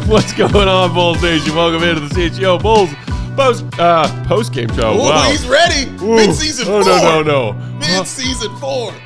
What's going on, Bulls Nation? Welcome into the CHGO Bulls post-game show. Ooh, wow. He's ready. Mid-season 4. No. Mid-season 4. No.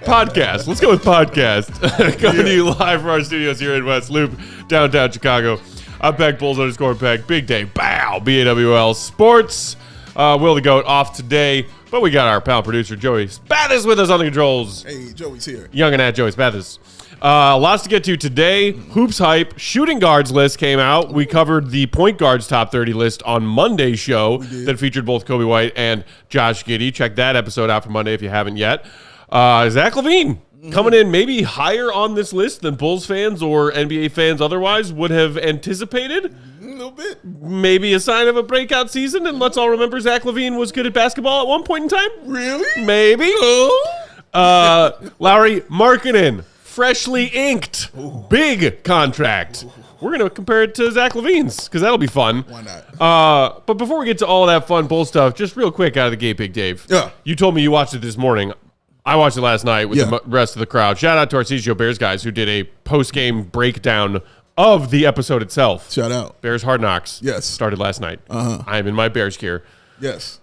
Podcast. Let's go with podcast. Coming to you live from our studios here in West Loop, downtown Chicago. I'm Peg Bulls_Peg. Big day. Bow. BAWL Sports. Will the Goat off today, but we got our pal producer Joey Spathis with us on the controls. Hey, Joey's here. Young and at Joey Spathis. Lots to get to today. HoopsHype shooting guards list came out. We covered the point guards top 30 list on Monday's show that featured both Kobe White and Josh Giddey. Check that episode out for Monday if you haven't yet. Zach LaVine coming in maybe higher on this list than Bulls fans or NBA fans otherwise would have anticipated. A little bit. Maybe a sign of a breakout season, and let's all remember Zach LaVine was good at basketball at one point in time. Really? Maybe. Lauri Markkanen. Freshly inked. Ooh. Big contract. Ooh. We're going to compare it to Zach LaVine's because that'll be fun. Why not? But before we get to all that fun Bull stuff, just real quick out of the gate, Big Dave. Yeah. You told me you watched it this morning. I watched it last night with the rest of the crowd. Shout out to our CHGO Bears guys who did a post-game breakdown of the episode itself. Shout out. Bears Hard Knocks. Yes. Started last night. I'm in my Bears gear. Yes.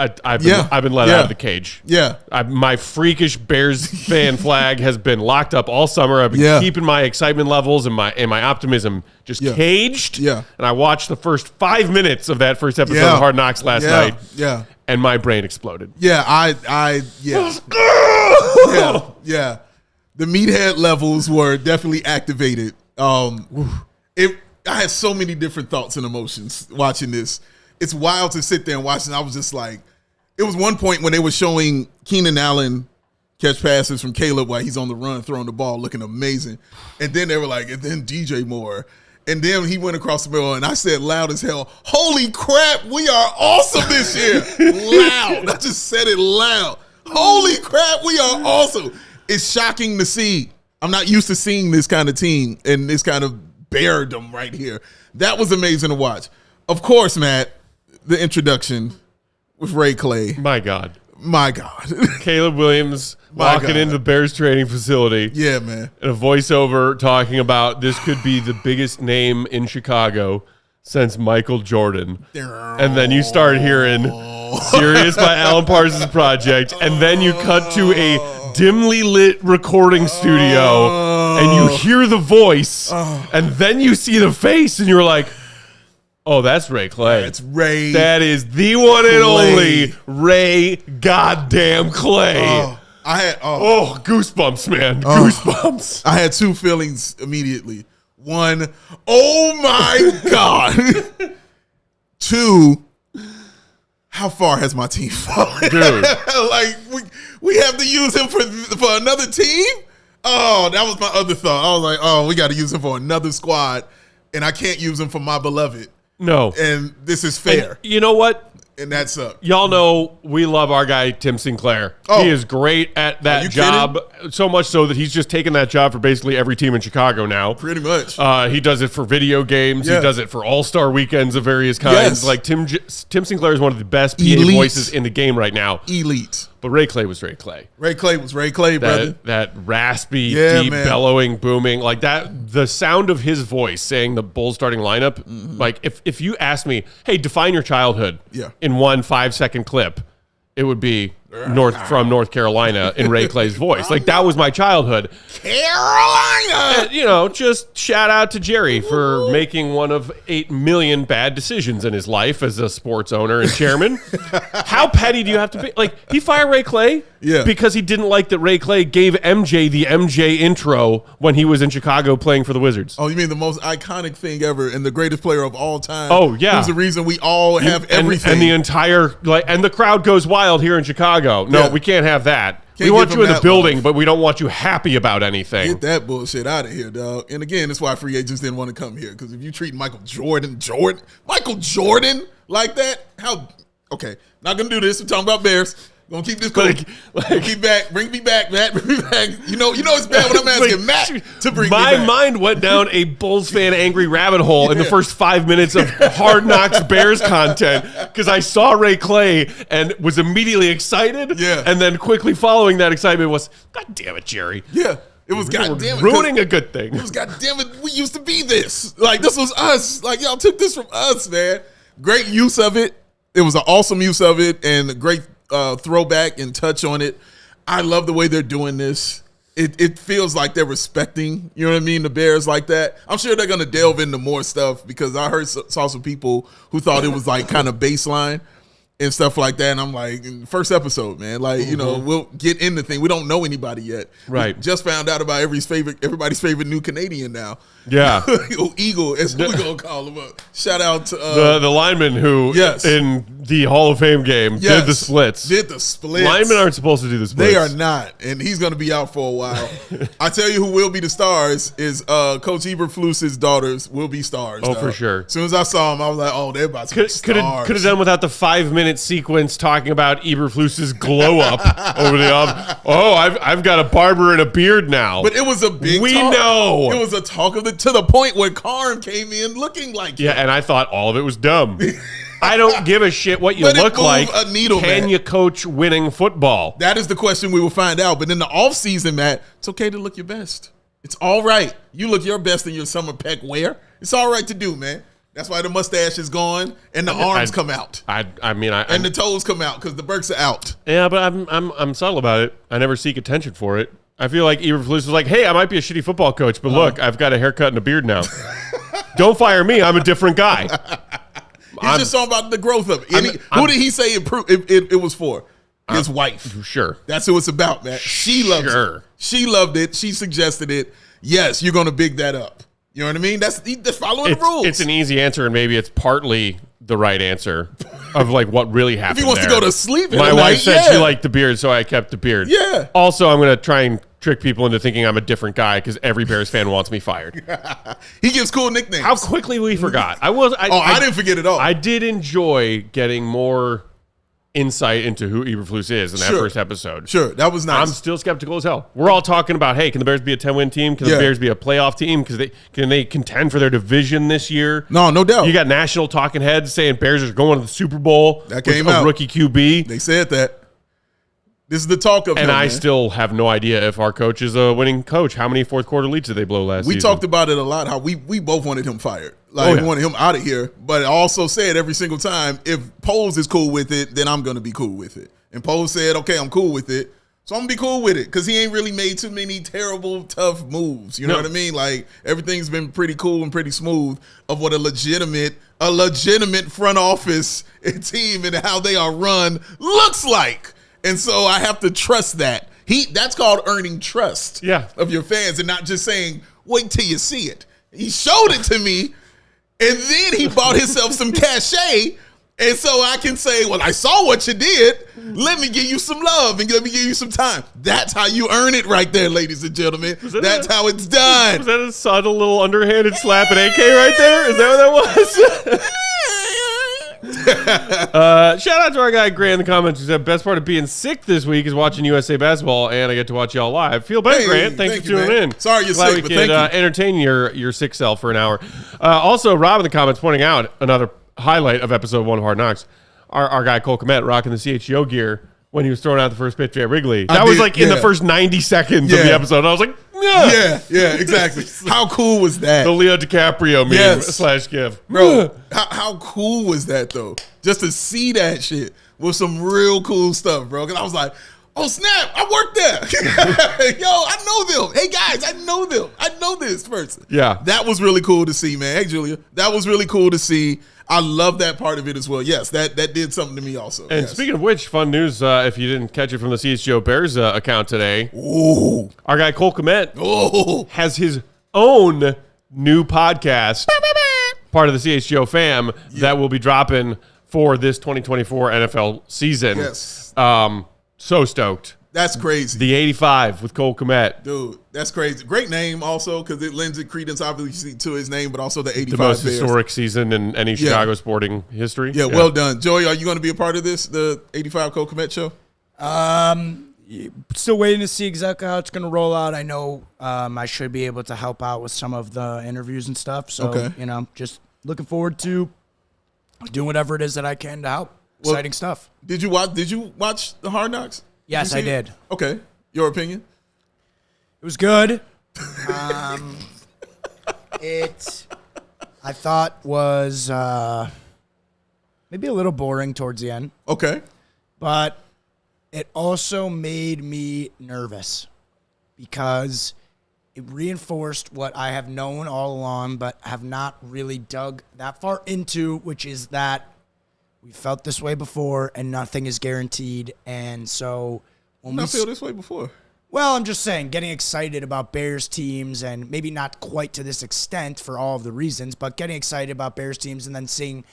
I've been let out of the cage. Yeah. My freakish Bears fan flag has been locked up all summer. I've been keeping my excitement levels and my optimism just caged. Yeah. And I watched the first 5 minutes of that first episode of Hard Knocks last night. Yeah. And my brain exploded. Yeah. Yeah. The meathead levels were definitely activated. I had so many different thoughts and emotions watching this. It's wild to sit there and watch, and I was just like, it was one point when they were showing Keenan Allen catch passes from Caleb while he's on the run, throwing the ball, looking amazing. And then they were like, and then DJ Moore. And then he went across the middle, and I said loud as hell, holy crap, we are awesome this year. Loud. I just said it loud. Holy crap, we are awesome. It's shocking to see. I'm not used to seeing this kind of team and this kind of beardom right here. That was amazing to watch. Of course, Matt, the introduction with Ray Clay. My God. Caleb Williams walking into the Bears training facility. Yeah, man. And a voiceover talking about this could be the biggest name in Chicago since Michael Jordan. And then you start hearing Serious by Alan Parsons Project. And then you cut to a dimly lit recording studio and you hear the voice. And then you see the face and you're like, oh, that's Ray Clay. That's Ray. That is the one and only Ray goddamn Clay. I had goosebumps, man. Goosebumps. I had two feelings immediately. One, oh my God. Two, how far has my team fallen? Dude. Like we have to use him for another team? Oh, that was my other thought. I was like, oh, we got to use him for another squad, and I can't use him for my beloved. No. And this is fair. And you know what? And that's up. Y'all know we love our guy, Tim Sinclair. Oh. He is great at that job, so much so that he's just taken that job for basically every team in Chicago now. Pretty much. He does it for video games. Yeah. He does it for all-star weekends of various kinds. Yes. Like Tim Sinclair is one of the best PA voices in the game right now. Elite. But Ray Clay was Ray Clay. Ray Clay was Ray Clay, brother. That raspy, deep, bellowing, booming, like that. The sound of his voice saying the Bulls starting lineup. Like if you ask me, hey, define your childhood in one 5-second clip, it would be from North Carolina in Ray Clay's voice. Like that was my childhood. Carolina. And, just shout out to Jerry for making one of 8 million bad decisions in his life as a sports owner and chairman. How petty do you have to be? Like he fired Ray Clay because he didn't like that Ray Clay gave MJ the MJ intro when he was in Chicago playing for the Wizards. Oh, you mean the most iconic thing ever and the greatest player of all time? Oh, yeah. Who's the reason we all have everything. And the entire and the crowd goes wild here in Chicago. No, we can't have that. We want you in the building, but we don't want you happy about anything. Get that bullshit out of here, dog. And again, that's why free agents didn't want to come here. Because if you treat Michael Jordan like that, okay, not going to do this. We're talking about Bears. Gonna keep this cool. Bring me back, Matt. Bring me back. You know it's bad when I'm asking Matt to bring me back. My mind went down a Bulls fan angry rabbit hole in the first 5 minutes of Hard Knocks Bears content because I saw Ray Clay and was immediately excited. Yeah. And then quickly following that excitement was, God damn it, Jerry. Yeah. It was goddamn ruining a good thing. It was goddamn it. We used to be this. Like this was us. Like y'all took this from us, man. Great use of it. It was an awesome use of it and a great throwback and touch on it. I love the way they're doing this. It feels like they're respecting, you know what I mean, the Bears like that. I'm sure they're going to delve into more stuff because I saw some people who thought it was like kind of baseline and stuff like that. And I'm like, first episode, man, like, you know, we'll get in the thing. We don't know anybody yet. Right. We just found out about everybody's favorite new Canadian now. Yeah. Eagle, as we're going to call him up. Shout out to the lineman who in the Hall of Fame game did the splits. Linemen aren't supposed to do the splits. They are not. And he's going to be out for a while. I tell you who will be the stars is Coach Eberflus's daughters will be stars. Oh, for sure. As soon as I saw him, I was like, oh, they're about to be stars. Could have done without the 5-minute sequence talking about Eberflus's glow up over the up. Oh, I've got a barber and a beard now. But it was a big talk. Know. It was a talk of to the point where Karn came in looking like him. And I thought all of it was dumb. I don't give a shit what you look like. A needle, Can Matt. you coach winning football? That is the question we will find out. But in the offseason, Matt, it's okay to look your best. It's all right. You look your best in your summer pec wear. It's all right to do, man. That's why the mustache is gone and the arms come out. And the toes come out because the Burks are out. Yeah, but I'm subtle about it. I never seek attention for it. I feel like Eberflus was like, hey, I might be a shitty football coach, but look, I've got a haircut and a beard now. Don't fire me. I'm a different guy. He's just talking about the growth of it. Who did he say it was for? His wife. Sure. That's who it's about, man. She loved it. She loved it. She suggested it. Yes, you're going to big that up. You know what I mean? That's following the rules. It's an easy answer, and maybe it's partly the right answer of like what really happened. If he wants to go to sleep, my wife said she liked the beard, so I kept the beard. Yeah. Also, I'm going to try and trick people into thinking I'm a different guy because every Bears fan wants me fired. He gives cool nicknames. How quickly we forgot. I didn't forget at all. I did enjoy getting more insight into who Eberflus is in that first episode. Sure, that was nice. I'm still skeptical as hell. We're all talking about, hey, can the Bears be a 10-win team? Can the Bears be a playoff team? Can they contend for their division this year? No doubt. You got national talking heads saying Bears are going to the Super Bowl. That came with out. A rookie QB. They said that. This is the talk of and him, I man. still have no idea if our coach is a winning coach. How many fourth quarter leads did they blow last season? We talked about it a lot, how we both wanted him fired. Like, we wanted him out of here. But I also said every single time, if Poles is cool with it, then I'm going to be cool with it. And Poles said, okay, I'm cool with it. So I'm going to be cool with it because he ain't really made too many terrible, tough moves. You know what I mean? Like, everything's been pretty cool and pretty smooth of what a legitimate front office and team and how they are run looks like. And so I have to trust that. That's called earning trust of your fans and not just saying, wait till you see it. He showed it to me, and then he bought himself some cachet, and so I can say, well, I saw what you did. Let me give you some love and let me give you some time. That's how you earn it right there, ladies and gentlemen. That's how it's done. Was that a subtle little underhanded slap at AK right there? Is that what that was? Shout out to our guy Grant in the comments who said best part of being sick this week is watching USA basketball and I get to watch y'all live. Feel better, Grant. Thanks for tuning in. Sorry you're Glad sick, we but thank you. Entertain your sick self for an hour. Also, Rob in the comments pointing out another highlight of episode 1 of Hard Knocks. Our guy Cole Kmet rocking the CHGO gear when he was throwing out the first pitch at Wrigley. That was like in the first 90 seconds of the episode. I was like, yeah, exactly. How cool was that? The Leo DiCaprio meme / gif. Bro, how cool was that, though? Just to see that shit was some real cool stuff, bro. Because I was like, oh, snap, I worked there. Yo, I know them. Hey, guys, I know them. I know this person. Yeah. That was really cool to see, man. Hey, Julia. That was really cool to see. I love that part of it as well. Yes, that did something to me also. And speaking of which, fun news, if you didn't catch it from the CHGO Bears account today, our guy Cole Kmet has his own new podcast, part of the CHGO fam, that will be dropping for this 2024 NFL season. Yes. So stoked. That's crazy. The 85 with Cole Kmet. Dude, that's crazy. Great name also because it lends credence obviously to his name, but also the 85 The most Bears. historic season in any Chicago sporting history. Yeah, well done. Joey, are you going to be a part of this, the 85 Cole Kmet show? Still waiting to see exactly how it's going to roll out. I know I should be able to help out with some of the interviews and stuff. So, just looking forward to doing whatever it is that I can to help. Exciting stuff. Did you watch the Hard Knocks? Yes, I did. Okay. Your opinion? It was good. I thought was maybe a little boring towards the end. Okay. But it also made me nervous because it reinforced what I have known all along but have not really dug that far into, which is that we felt this way before and nothing is guaranteed. And so when we feel this way before. Well, I'm just saying, getting excited about Bears teams, and maybe not quite to this extent for all of the reasons, but getting excited about Bears teams and then seeing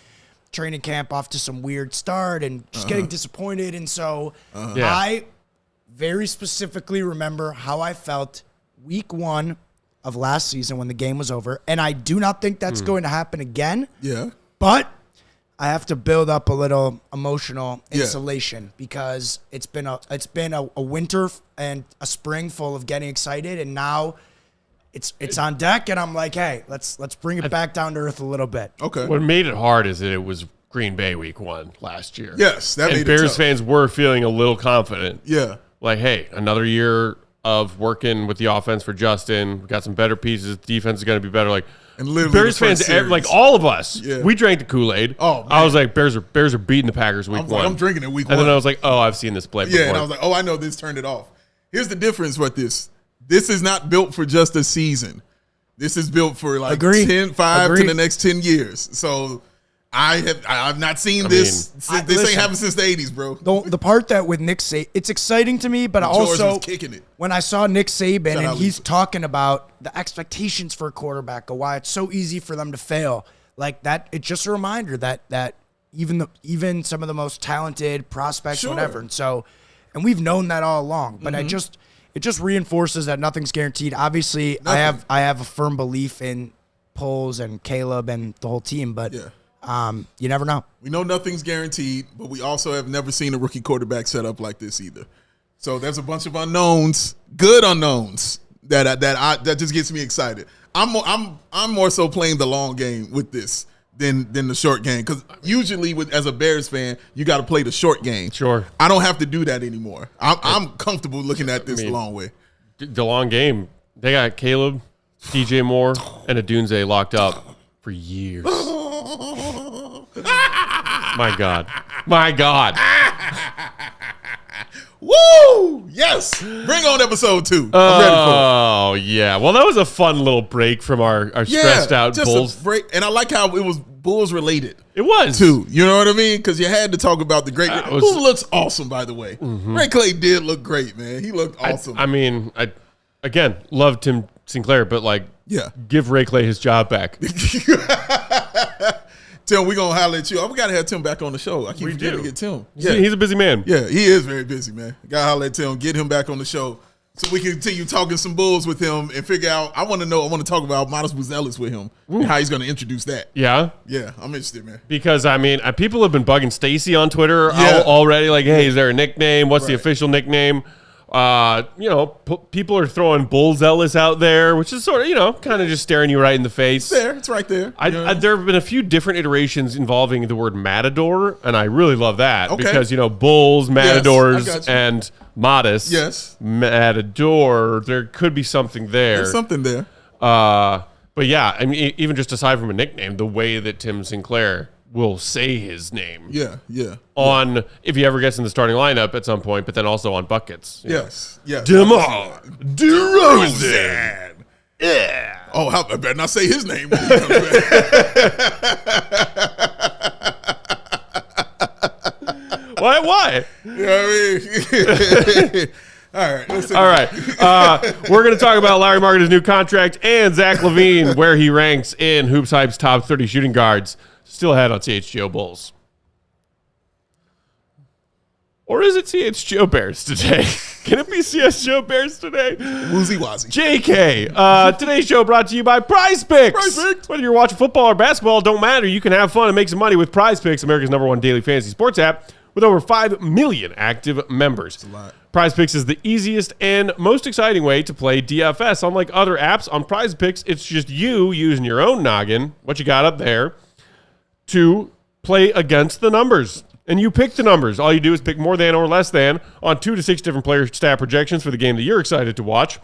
training camp off to some weird start and just getting disappointed. And so I very specifically remember how I felt week 1 of last season when the game was over. And I do not think that's going to happen again. Yeah. But I have to build up a little emotional insulation because it's been a winter and a spring full of getting excited, and now it's on deck, and I'm like, hey, let's bring it back down to earth a little bit. Okay. What made it hard is that it was Green Bay week 1 last year. Yes, that made it Bears tough. fans were feeling a little confident. Yeah. Like, hey, another year of working with the offense for Justin. We got some better pieces. Defense is going to be better. Like, And literally Bears the first fans, series. like all of us, Yeah. we drank the Kool-Aid. Oh, man. I was like, Bears are beating the Packers week I was 1. like, I'm drinking it week 1. And then I was like, oh, I've seen this play before. Yeah, and I was like, oh, I know this, turned it off. Here's the difference with this. This is not built for just a season. This is built for like 5 to the next 10 years. So I've not seen this. This ain't happened since the 80s, bro. The part that with Nick Saban, it's exciting to me, but George also was kicking it. When I saw Nick Saban Shout and out he's Lisa. talking about the expectations for a quarterback, or why it's so easy for them to fail, like that, it's just a reminder that even some of the most talented prospects, Sure. whatever, and we've known that all along, but it just reinforces that nothing's guaranteed. Obviously, Nothing. I have a firm belief in Poles and Caleb and the whole team, but you never know. We know nothing's guaranteed, but we also have never seen a rookie quarterback set up like this either. So there's a bunch of unknowns, good unknowns that just gets me excited. I'm more so playing the long game with this than the short game, because usually as a Bears fan, you got to play the short game. Sure. I don't have to do that anymore. I'm comfortable looking at this long way. The long game, they got Caleb, DJ Moore, and Adunze locked up for years. My God. Woo! Yes! Bring on episode 2. I'm ready for it. Oh, yeah. Well, that was a fun little break from our stressed out just Bulls. a break. And I like how it was Bulls related. It was. Too. You know what I mean? Because you had to talk about the great. was- Who looks awesome, by the way. Ray Clay did look great, man. He looked awesome. I mean, I again love Tim Sinclair, but like, Yeah. give Ray Clay his job back. Tim, we're going to holler at you. We got to have Tim back on the show. I keep forgetting do. to get Tim. He's a busy man. Yeah, he is very busy, man. Got to holler at Tim. Get him back on the show so we can continue talking some Bulls with him and figure out. I want to talk about Miles Buzelis with him and how he's going to introduce that. Yeah. Yeah, I'm interested, man. Because, I mean, people have been bugging Stacy on Twitter Yeah. already. Like, hey, is there a nickname? What's the Right. official nickname? People are throwing Bulls Ellis out there, which is sort of, kind of just staring you right in the face. It's right there. There have been a few different iterations involving the word matador, and I really love that because, Bulls, matadors, got you. and modest. Yes. Matador, there could be something there. There's something there. But yeah, I mean, even just aside from a nickname, the way that Tim Sinclair will say his name on if he ever gets in the starting lineup at some point, but then also on buckets. Yes. DeMar DeRozan. Yeah. Oh, I better not say his name when he comes back. Why? You know what I mean? All right. We're going to talk about Lauri Markkanen's new contract and Zach LaVine, where he ranks in HoopsHype's top 30 shooting guards. Still ahead on CHGO Bulls. Or is it CHGO Bears today? Can it be CHGO Bears today? Woozy Wazzy. JK. Today's show brought to you by Prize Picks. Whether you're watching football or basketball, don't matter. You can have fun and make some money with Prize Picks, America's #1 daily fantasy sports app, with over 5 million active members. That's a lot. Prize Picks is the easiest and most exciting way to play DFS. Unlike other apps, on Prize Picks, it's just you using your own noggin, what you got up there, to play against the numbers. And you pick the numbers. All you do is pick more than or less than on 2 to 6 different player stat projections for the game that you're excited to watch,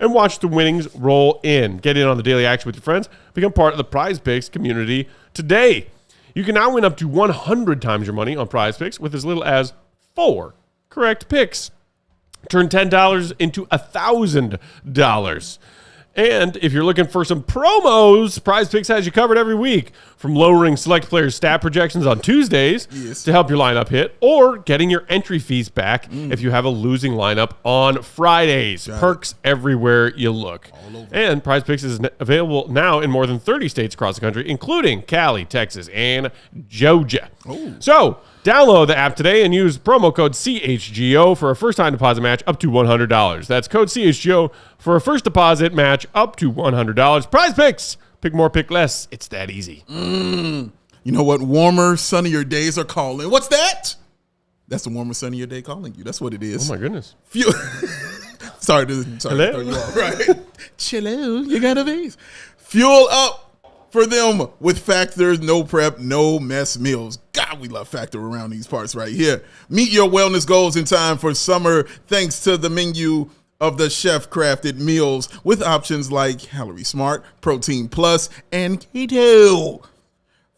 and watch the winnings roll in. Get in on the daily action with your friends. Become part of the Prize Picks community today. You can now win up to 100 times your money on Prize Picks with as little as 4 correct picks. Turn $10 into $1,000. And if you're looking for some promos, Prize Picks has you covered every week. From lowering select players' stat projections on Tuesdays to help your lineup hit, or getting your entry fees back if you have a losing lineup on Fridays. Perks everywhere you look. And Prize Picks is available now in more than 30 states across the country, including Cali, Texas, and Georgia. So download the app today and use promo code CHGO for a first-time deposit match up to $100. That's code CHGO for a first deposit match up to $100. Prize Picks. Pick more, pick less. It's that easy. You know what? Warmer, sunnier days are calling. What's that? That's the warmer, sunnier day calling you. That's what it is. Oh, my goodness. Sorry to throw you off. Right? Chill. You got a vase. Fuel up for them with Factor's no prep, no mess meals. God, we love Factor around these parts right here. Meet your wellness goals in time for summer thanks to the menu of the chef-crafted meals with options like Calorie Smart, Protein Plus, and Keto.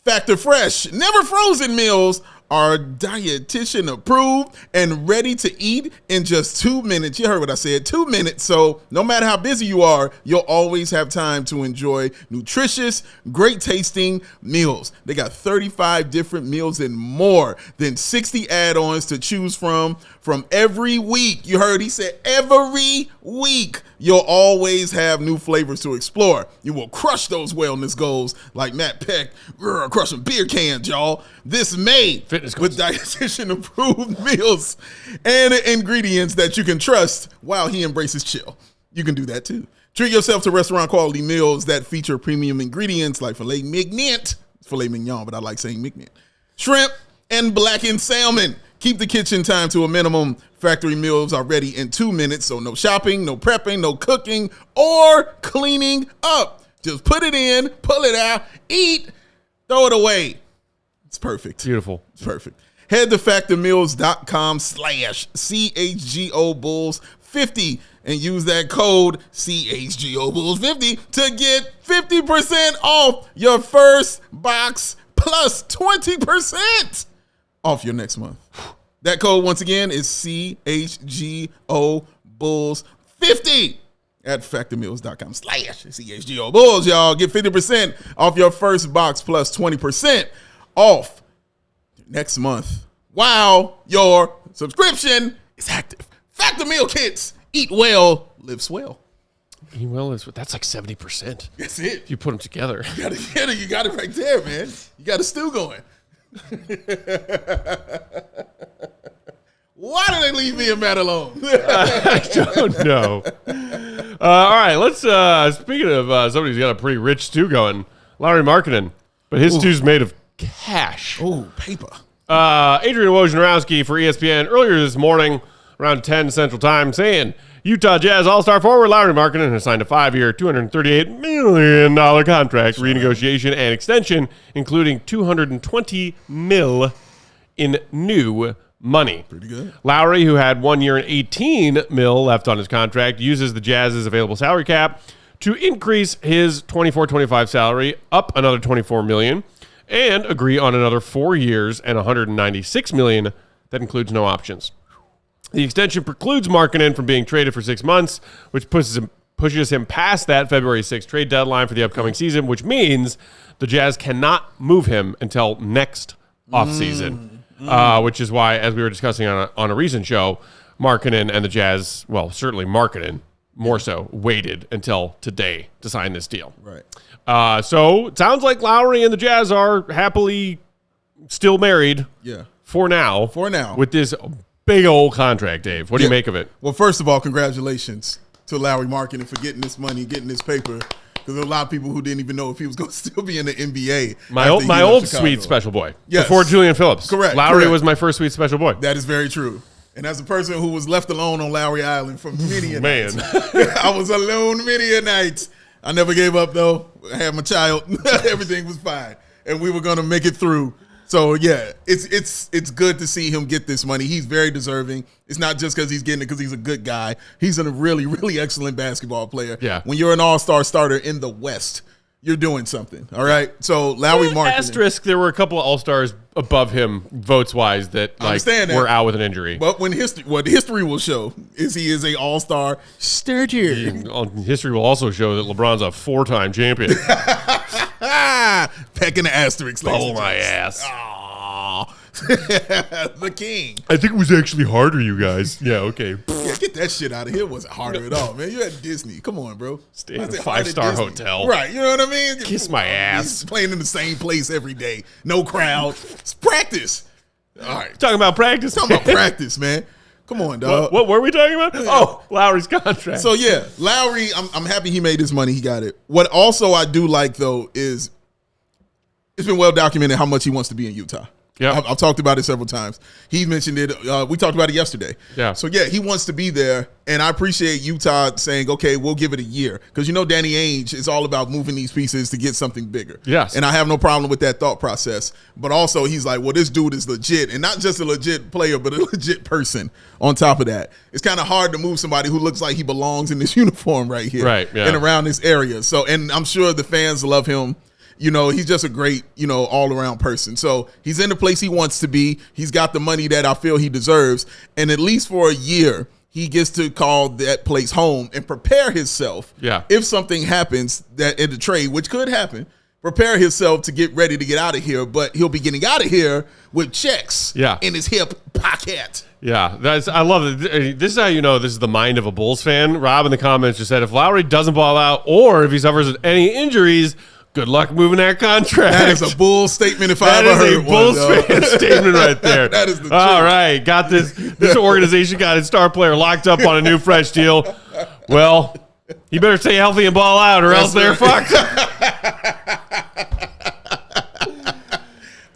Factor Fresh, never frozen meals are dietitian approved and ready to eat in just 2 minutes. You heard what I said, 2 minutes. So no matter how busy you are, you'll always have time to enjoy nutritious, great tasting meals. They got 35 different meals and more than 60 add-ons to choose from every week. You heard he said every week. You'll always have new flavors to explore. You will crush those wellness goals like Matt Peck, crushing beer cans, y'all. This May, with dietitian-approved meals and ingredients that you can trust while he embraces chill. You can do that too. Treat yourself to restaurant-quality meals that feature premium ingredients like filet mignon, but I like saying mignon, shrimp, and blackened salmon. Keep the kitchen time to a minimum. Factory meals are ready in 2 minutes, so no shopping, no prepping, no cooking, or cleaning up. Just put it in, pull it out, eat, throw it away. It's perfect. Beautiful. It's perfect. Head to factormeals.com/CHGO Bulls 50 and use that code CHGO Bulls 50 to get 50% off your first box plus 20% off your next month. That code, once again, is CHGO Bulls 50 at factormeals.com/CHGO Bulls, y'all. Get 50% off your first box plus 20% off next month while your subscription is active. Factor Meal Kits. Eat well, live swell. Eat well, that's like 70%. That's it. If you put them together. You got it right there, man. You got a stew going. Why do they leave me and Matt alone? I don't know. All right, let's, speaking of somebody who's got a pretty rich stew going, Lauri Markkanen, but his stew's made of cash. Oh, paper. Adrian Wojnarowski for ESPN earlier this morning, around 10 Central Time, saying Utah Jazz All-Star forward Lauri Markkanen has signed a 5-year, $238 million contract, renegotiation, and extension, including $220 million in new money. Pretty good. Lauri, who had 1 year and $18 million left on his contract, uses the Jazz's available salary cap to increase his 24-25 salary up another $24 million and agree on another 4 years and $196 million that includes no options. The extension precludes Markkanen from being traded for 6 months, which pushes him past that February 6th trade deadline for the upcoming season, which means the Jazz cannot move him until next offseason, which is why, as we were discussing on a recent show, Markkanen and the Jazz, well, certainly Markkanen more so, waited until today to sign this deal. Right. So it sounds like Lauri and the Jazz are happily still married. Yeah. For now. With this big old contract, Dave. What do you make of it? Well, first of all, congratulations to Lauri Markkanen for getting this money, getting this paper. Because there are a lot of people who didn't even know if he was going to still be in the NBA. My old sweet special boy. Yes. Before Julian Phillips. Correct. Lauri was my first sweet special boy. That is very true. And as a person who was left alone on Lowry Island for many a Man. night. I was alone many a night. I never gave up, though. I had my child. Everything was fine. And we were going to make it through. So yeah, it's good to see him get this money. He's very deserving. It's not just because he's getting it because he's a good guy. He's a really, really excellent basketball player. Yeah. When you're an all-star starter in the West, you're doing something. All right. So Lauri Markkanen. Asterisk, there were a couple of all-stars above him votes-wise that were out with an injury. But what history will show is he is a all-star starter. History will also show that LeBron's a 4-time champion. Pecking the asterisks. Bubble my ass. The king. I think it was actually harder, you guys. Yeah, okay. Yeah, get that shit out of here. It wasn't harder at all, man. You at Disney. Come on, bro. Stay in a 5-star hotel. Right, you know what I mean? Kiss my ass. He's playing in the same place every day. No crowd. It's practice. All right. Talking about practice. Talking about practice, man. Come on, dog. What were we talking about? Oh, Lauri's contract. So, yeah, Lauri, I'm happy he made his money. He got it. What also I do like, though, is it's been well documented how much he wants to be in Utah. Yeah, I've talked about it several times. He mentioned it. We talked about it yesterday. Yeah. So, yeah, he wants to be there, and I appreciate Utah saying, okay, we'll give it a year. Because, Danny Ainge is all about moving these pieces to get something bigger. Yes. And I have no problem with that thought process. But also, he's like, well, this dude is legit, and not just a legit player, but a legit person on top of that. It's kind of hard to move somebody who looks like he belongs in this uniform right here. Right, yeah. And around this area. So, and I'm sure the fans love him. He's just a great, all-around person. So he's in the place he wants to be. He's got the money that I feel he deserves. And at least for a year, he gets to call that place home and prepare himself. Yeah. If something happens that in the trade, which could happen, prepare himself to get ready to get out of here. But he'll be getting out of here with checks in his hip pocket. Yeah, I love it. This is how you know this is the mind of a Bulls fan. Rob in the comments just said, if Lauri doesn't ball out or if he suffers any injuries, good luck moving that contract. That is a Bulls statement if I ever heard one. That is a Bulls fan statement right there. That is the truth. All right, got this. This organization got its star player locked up on a new fresh deal. Well, he better stay healthy and ball out or else they're fucked.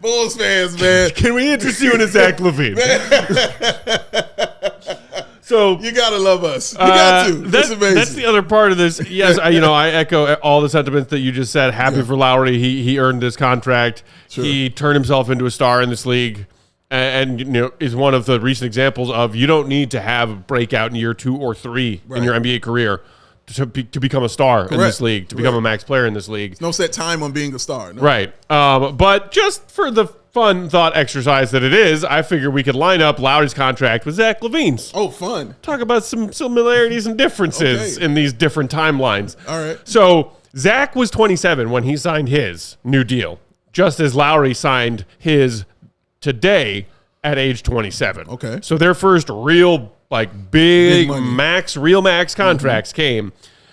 Bulls fans, man. Can we interest you in a Zach LaVine? So you gotta love us. You got to. That's amazing. That's the other part of this. Yes, I echo all the sentiments that you just said. Happy for Lauri. He earned this contract. Sure. He turned himself into a star in this league, and is one of the recent examples of you don't need to have a breakout in year 2 or 3 in your NBA career to become a star in this league, to become a max player in this league. There's no set time on being a star. No. Right. But just for the fun thought exercise that it is, I figure we could line up Lauri's contract with Zach LaVine's. Oh, fun. Talk about some similarities and differences in these different timelines. All right. So Zach was 27 when he signed his new deal, just as Lauri signed his today at age 27. Okay. So their first real big max contracts came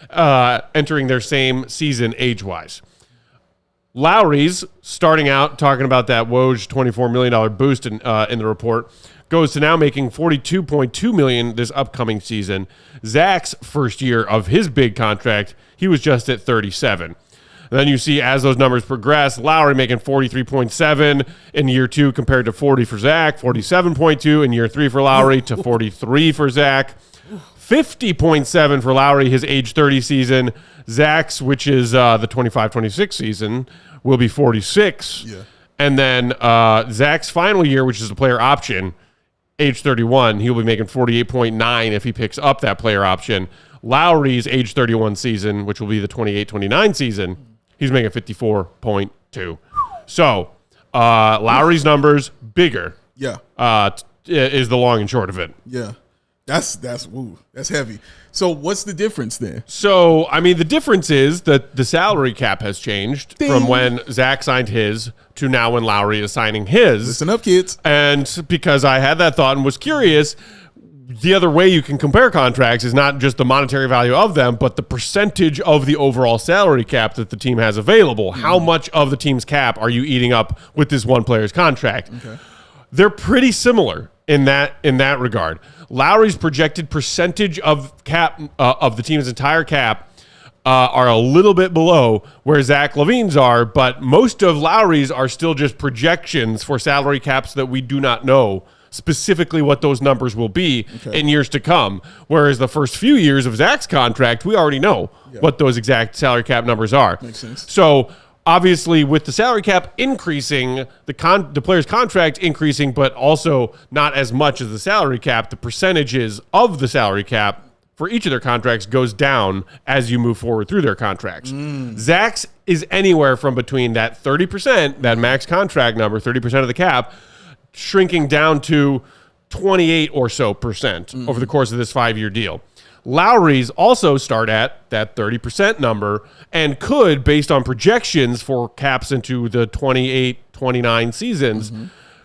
entering their same season age-wise. Lauri's, starting out talking about that Woj $24 million boost in the report, goes to now making $42.2 million this upcoming season. Zach's first year of his big contract, he was just at 37. And then you see as those numbers progress, Lauri making 43.7 in year 2 compared to 40 for Zach, 47.2 in year 3 for Lauri to 43 for Zach, 50.7 for Lauri his age 30 season. Zach's, which is the 25-26 season, will be 46. Yeah. And then Zach's final year, which is a player option, age 31, he'll be making 48.9 if he picks up that player option. Lauri's age 31 season, which will be the 28-29 season, he's making 54.2. So Lauri's numbers bigger. Yeah. Is the long and short of it. Yeah. That's heavy. So what's the difference there? So, the difference is that the salary cap has changed from when Zach signed his to now when Lauri is signing his. Listen up, kids. And because I had that thought and was curious, the other way you can compare contracts is not just the monetary value of them, but the percentage of the overall salary cap that the team has available. Mm-hmm. How much of the team's cap are you eating up with this one player's contract? Okay. They're pretty similar in that regard. Lauri's projected percentage of cap of the team's entire cap are a little bit below where Zach LaVine's are, but most of Lauri's are still just projections for salary caps that we do not know specifically what those numbers will be in years to come. Whereas the first few years of Zach's contract, we already know what those exact salary cap numbers are. Makes sense. So obviously, with the salary cap increasing, the player's contract increasing, but also not as much as the salary cap, the percentages of the salary cap for each of their contracts goes down as you move forward through their contracts. Zach's is anywhere from between that 30%, that max contract number, 30% of the cap, shrinking down to 28 or so percent over the course of this 5-year deal. Lauri's also start at that 30% number and could, based on projections for caps into the 28-29 seasons,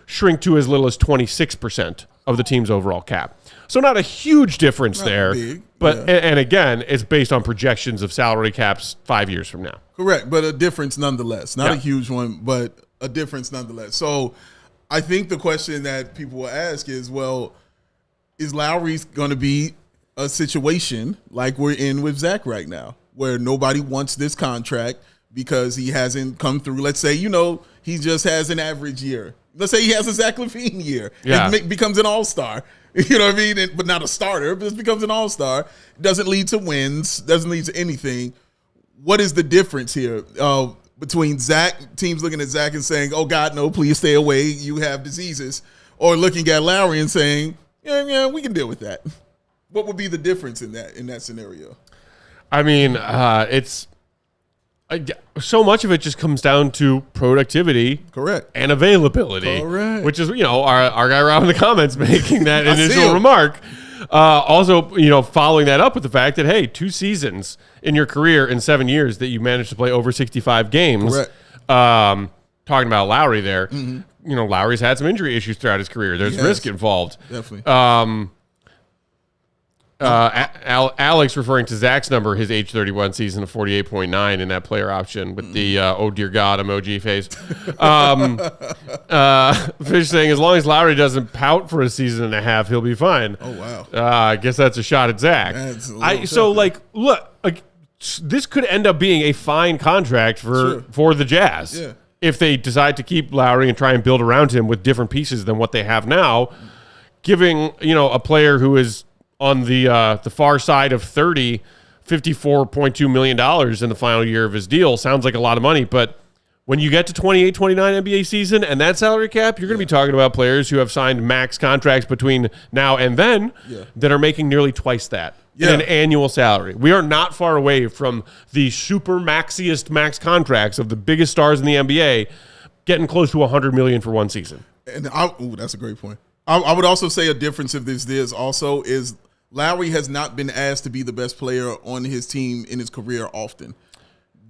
shrink to as little as 26% of the team's overall cap. So not a huge difference there, but and again, it's based on projections of salary caps 5 years from now. Correct, but a difference nonetheless. Not a huge one, but a difference nonetheless. So I think the question that people will ask is, well, is Lauri's going to be a situation like we're in with Zach right now, where nobody wants this contract because he hasn't come through? Let's say, he just has an average year. Let's say he has a Zach LaVine year. And becomes an all-star. You know what I mean? But not a starter, but just becomes an all-star. Doesn't lead to wins, doesn't lead to anything. What is the difference here between Zach, teams looking at Zach and saying, oh, God, no, please stay away, you have diseases, or looking at Lauri and saying, yeah, we can deal with that? What would be the difference in that scenario? I mean, it's so much of it just comes down to productivity, correct, and availability, correct. Which is our guy Rob in the comments making that initial remark. Also, following that up with the fact that, hey, 2 seasons in your career in 7 years that you managed to play over 65 games. Correct. Talking about Lauri there, Lauri's had some injury issues throughout his career. There's risk involved. Definitely. Alex referring to Zach's number, his age 31 season of 48.9 in that player option with the oh dear God emoji face. Fish saying, as long as Lauri doesn't pout for a season and a half, he'll be fine. Oh wow. I guess that's a shot at Zach. Look, this could end up being a fine contract for the Jazz if they decide to keep Lauri and try and build around him with different pieces than what they have now, giving a player who is on the far side of 30, $54.2 million in the final year of his deal. Sounds like a lot of money, but when you get to 28-29 NBA season and that salary cap, you're going to be talking about players who have signed max contracts between now and then that are making nearly twice that in an annual salary. We are not far away from the super maxiest max contracts of the biggest stars in the NBA getting close to $100 million for one season. And that's a great point. I would also say a difference of this also is Lauri has not been asked to be the best player on his team in his career often.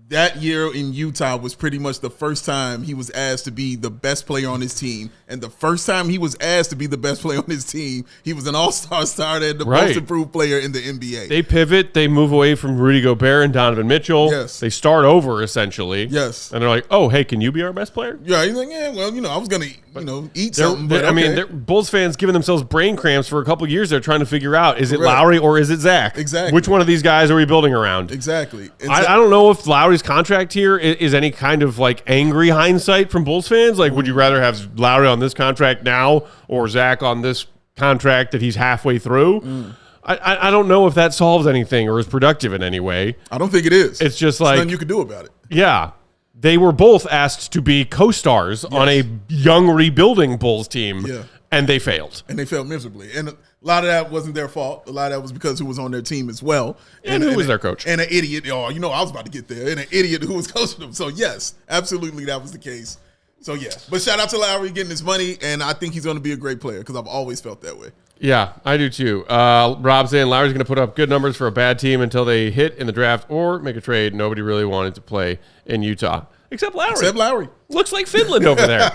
That year in Utah was pretty much the first time he was asked to be the best player on his team. And the first time he was asked to be the best player on his team, he was an all-star starter and the most improved player in the NBA. They pivot. They move away from Rudy Gobert and Donovan Mitchell. Yes. They start over, essentially. Yes. And they're like, oh, hey, can you be our best player? Yeah, he's like, I was going to, eat something. But they're Bulls fans giving themselves brain cramps for a couple of years. They're trying to figure out, is it Lauri or is it Zach? Exactly. Which one of these guys are we building around? Exactly. I don't know if Lauri's contract here is any kind of angry hindsight from Bulls fans. Would you rather have Lauri on this contract now or Zach on this contract that he's halfway through? I don't know if that solves anything or is productive in any way. I don't think it is. It's just nothing you can do about it. Yeah. They were both asked to be co-stars on a young rebuilding Bulls team, and they failed. And they failed miserably. And a lot of that wasn't their fault. A lot of that was because who was on their team as well. And who was their coach. And an idiot. I was about to get there. And an idiot who was coaching them. So, yes, absolutely that was the case. So, yeah. But shout out to Lauri getting his money, and I think he's going to be a great player because I've always felt that way. Yeah, I do too. Rob saying Lauri's going to put up good numbers for a bad team until they hit in the draft or make a trade. Nobody really wanted to play in Utah. Except Lauri. Looks like Finland over there.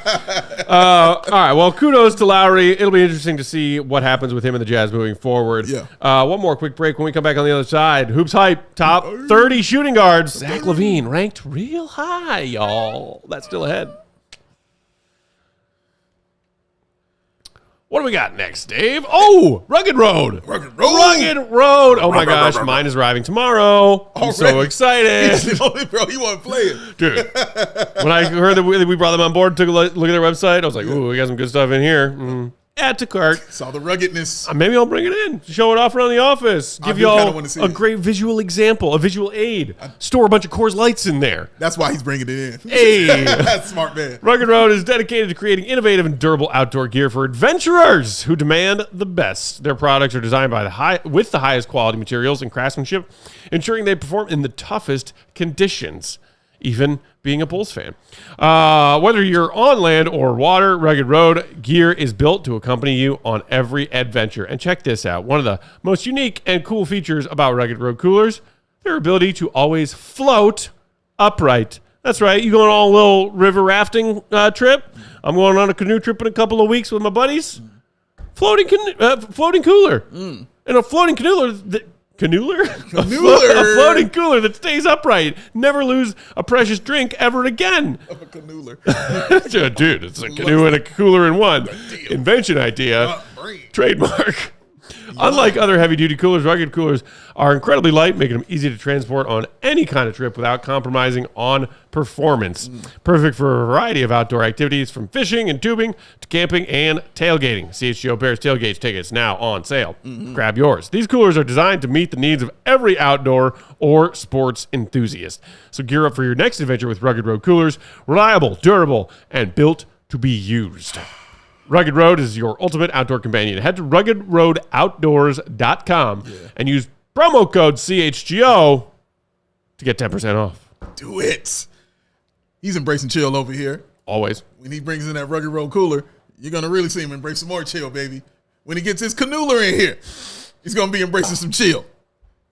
All right, well, kudos to Lauri. It'll be interesting to see what happens with him and the Jazz moving forward. Yeah. One more quick break. When we come back on the other side, Hoops Hype, top 30 shooting guards. Zach LaVine ranked real high, y'all. That's still ahead. What do we got next, Dave? Oh, Rugged Road. Rugged Road. Oh, my gosh. Mine is arriving tomorrow. I'm so excited. Bro, he wasn't playing. Dude, when I heard that we brought them on board, took a look at their website, I was like, ooh, we got some good stuff in here. Add to cart. Saw the ruggedness. Maybe I'll bring it in. Show it off around the office. Give y'all a great visual example, a visual aid. Store a bunch of Coors Lights in there. That's why he's bringing it in. Hey. That's smart, man. Rugged Road is dedicated to creating innovative and durable outdoor gear for adventurers who demand the best. Their products are designed with the highest quality materials and craftsmanship, ensuring they perform in the toughest conditions. Even being a Bulls fan. Whether you're on land or water, Rugged Road gear is built to accompany you on every adventure. And check this out. One of the most unique and cool features about Rugged Road coolers, their ability to always float upright. That's right. You going on a little river rafting trip? I'm going on a canoe trip in a couple of weeks with my buddies. Floating cooler. And a floating canoe... Canoeler? A floating cooler that stays upright. Never lose a precious drink ever again. A canoeler. Dude, it's a canoe and a cooler in one. Invention idea. Trademark. Unlike other heavy-duty coolers, Rugged coolers are incredibly light, making them easy to transport on any kind of trip without compromising on performance. Perfect for a variety of outdoor activities, from fishing and tubing to camping and tailgating. CHGO Bears tailgate tickets now on sale. Grab yours. These coolers are designed to meet the needs of every outdoor or sports enthusiast. So gear up for your next adventure with Rugged Road coolers. Reliable, durable, and built to be used. Rugged Road is your ultimate outdoor companion. Head to ruggedroadoutdoors.com and use promo code CHGO to get 10% off. Do it. He's embracing chill over here. Always. When he brings in that Rugged Road cooler, you're going to really see him embrace some more chill, baby. When he gets his canoeler in here, he's going to be embracing some chill.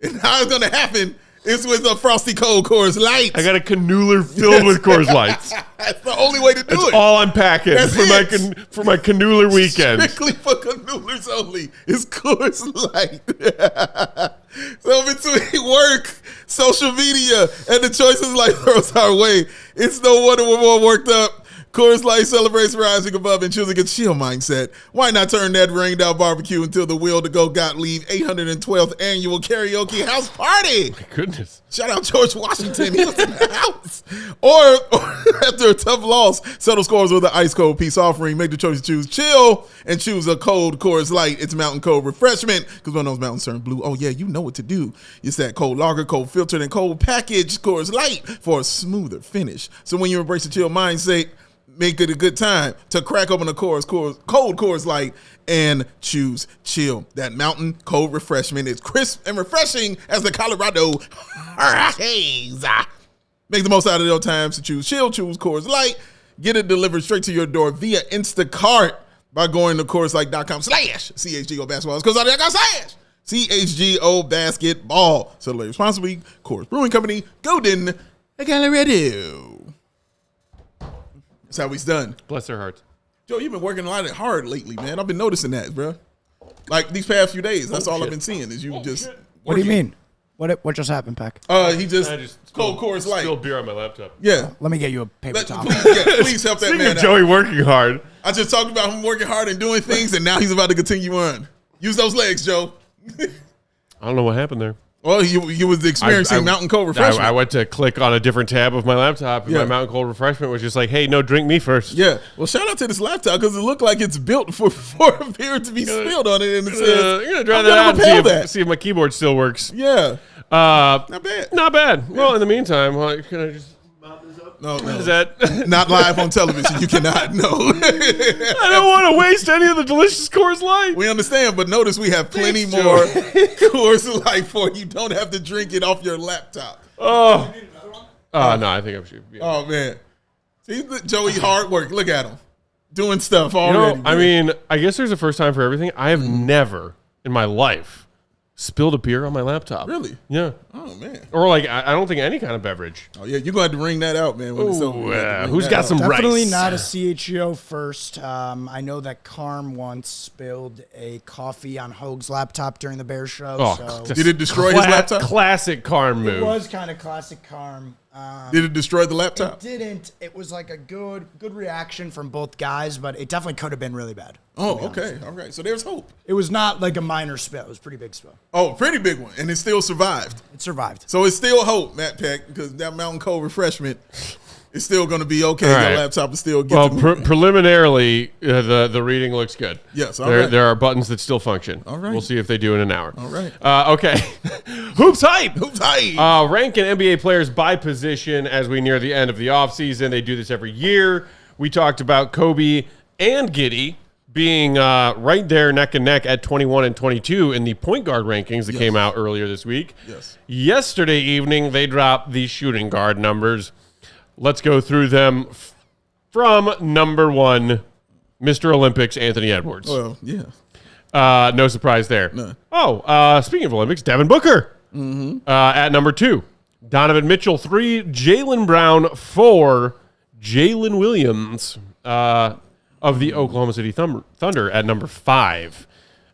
And how it's going to happen is with a Frosty Cold Coors Light. I got a canoeler filled with Coors Lights. That's the only way to do it. That's all I'm packing for my canoeler weekend. Strictly for canoelers only. It's Coors Light. So between work, social media, and the choices life throws our way, it's no wonder we're more worked up. Coors Light celebrates rising above and choosing a chill mindset. Why not turn that rained out barbecue into the Will to Go Gottlieb 812th annual karaoke house party? My goodness. Shout out George Washington. He was in the house. Or after a tough loss, settle scores with an ice cold peace offering. Make the choice to choose chill and choose a cold Coors Light. It's mountain cold refreshment because when those mountains turn blue, oh yeah, you know what to do. It's that cold lager, cold filtered, and cold packaged Coors Light for a smoother finish. So when you embrace a chill mindset, make it a good time to crack open a cold Coors Light and choose chill. That mountain cold refreshment is crisp and refreshing as the Colorado haze. Make the most out of your times to choose chill. Choose Coors Light. Get it delivered straight to your door via Instacart by going to CoorsLight.com/CHGO basketball. Because all that CHGO basketball. Celebrate responsibly. Coors Brewing Company. Golden, Colorado. That's how he's done. Bless their hearts. Joe, you've been working a lot hard lately, man. I've been noticing that, bro. Like these past few days, that's all I've been seeing is you just. What do you mean? What just happened, Peck? He just cold Coors Light. Spilled beer on my laptop. Yeah. Let me get you a paper towel. Please help that man out. Joey working hard. I just talked about him working hard and doing things, and now he's about to continue on. Use those legs, Joe. I don't know what happened there. Well, you was experiencing mountain cold refreshment. I went to click on a different tab of my laptop, and my mountain cold refreshment was just like, hey, no, drink me first. Yeah. Well, shout out to this laptop because it looked like it's built for a beer to be spilled on it, and it says, I'm going to try that out and see if my keyboard still works. Yeah. Not bad. Not bad. Well, in the meantime, can I just mount this up? No. Is that not live on television? You cannot. No. I don't want to waste any of the delicious Coors Light. We understand, but notice we have plenty more Coors Light for you. Don't have to drink it off your laptop. Oh. No, I think I should. Yeah. Oh man, see Joey hard work. Look at him doing stuff already. I mean, I guess there's a first time for everything. I have never in my life spilled a beer on my laptop. Really? Yeah. Oh man. Or like I don't think any kind of beverage. Oh yeah, you're gonna have to ring that out, man. When it's over. Who's got some Definitely rice? not a CHGO first. I know that Carm once spilled a coffee on Hoag's laptop during the Bears show. Oh, so did it destroy his laptop? Classic Carm move. it was kind of classic Carm. Did it destroy the laptop? It didn't. It was like a good reaction from both guys, but it definitely could have been really bad. Oh, okay. All right. So there's hope. It was not like a minor spill. It was a pretty big spill. Oh, pretty big one. And it still survived. It survived. So it's still hope, Matt Peck, because that mountain cold refreshment It's still going to be okay. Right. Your laptop is still well. getting Preliminarily, the reading looks good. Yes, There are buttons that still function. All right. We'll see if they do in an hour. All right. Okay. Hoops hype. Hoops hype. Ranking NBA players by position as we near the end of the offseason. They do this every year. We talked about Kobe and Giddey being right there neck and neck at 21 and 22 in the point guard rankings that came out earlier this week. Yes. Yesterday evening, they dropped the shooting guard numbers. Let's go through them from number 1, Mr. Olympics, Anthony Edwards. Well, yeah. No surprise there. No. Oh, speaking of Olympics, Devin Booker at number 2. Donovan Mitchell, 3. Jaylen Brown, 4. Jalen Williams of the Oklahoma City Thunder at number 5.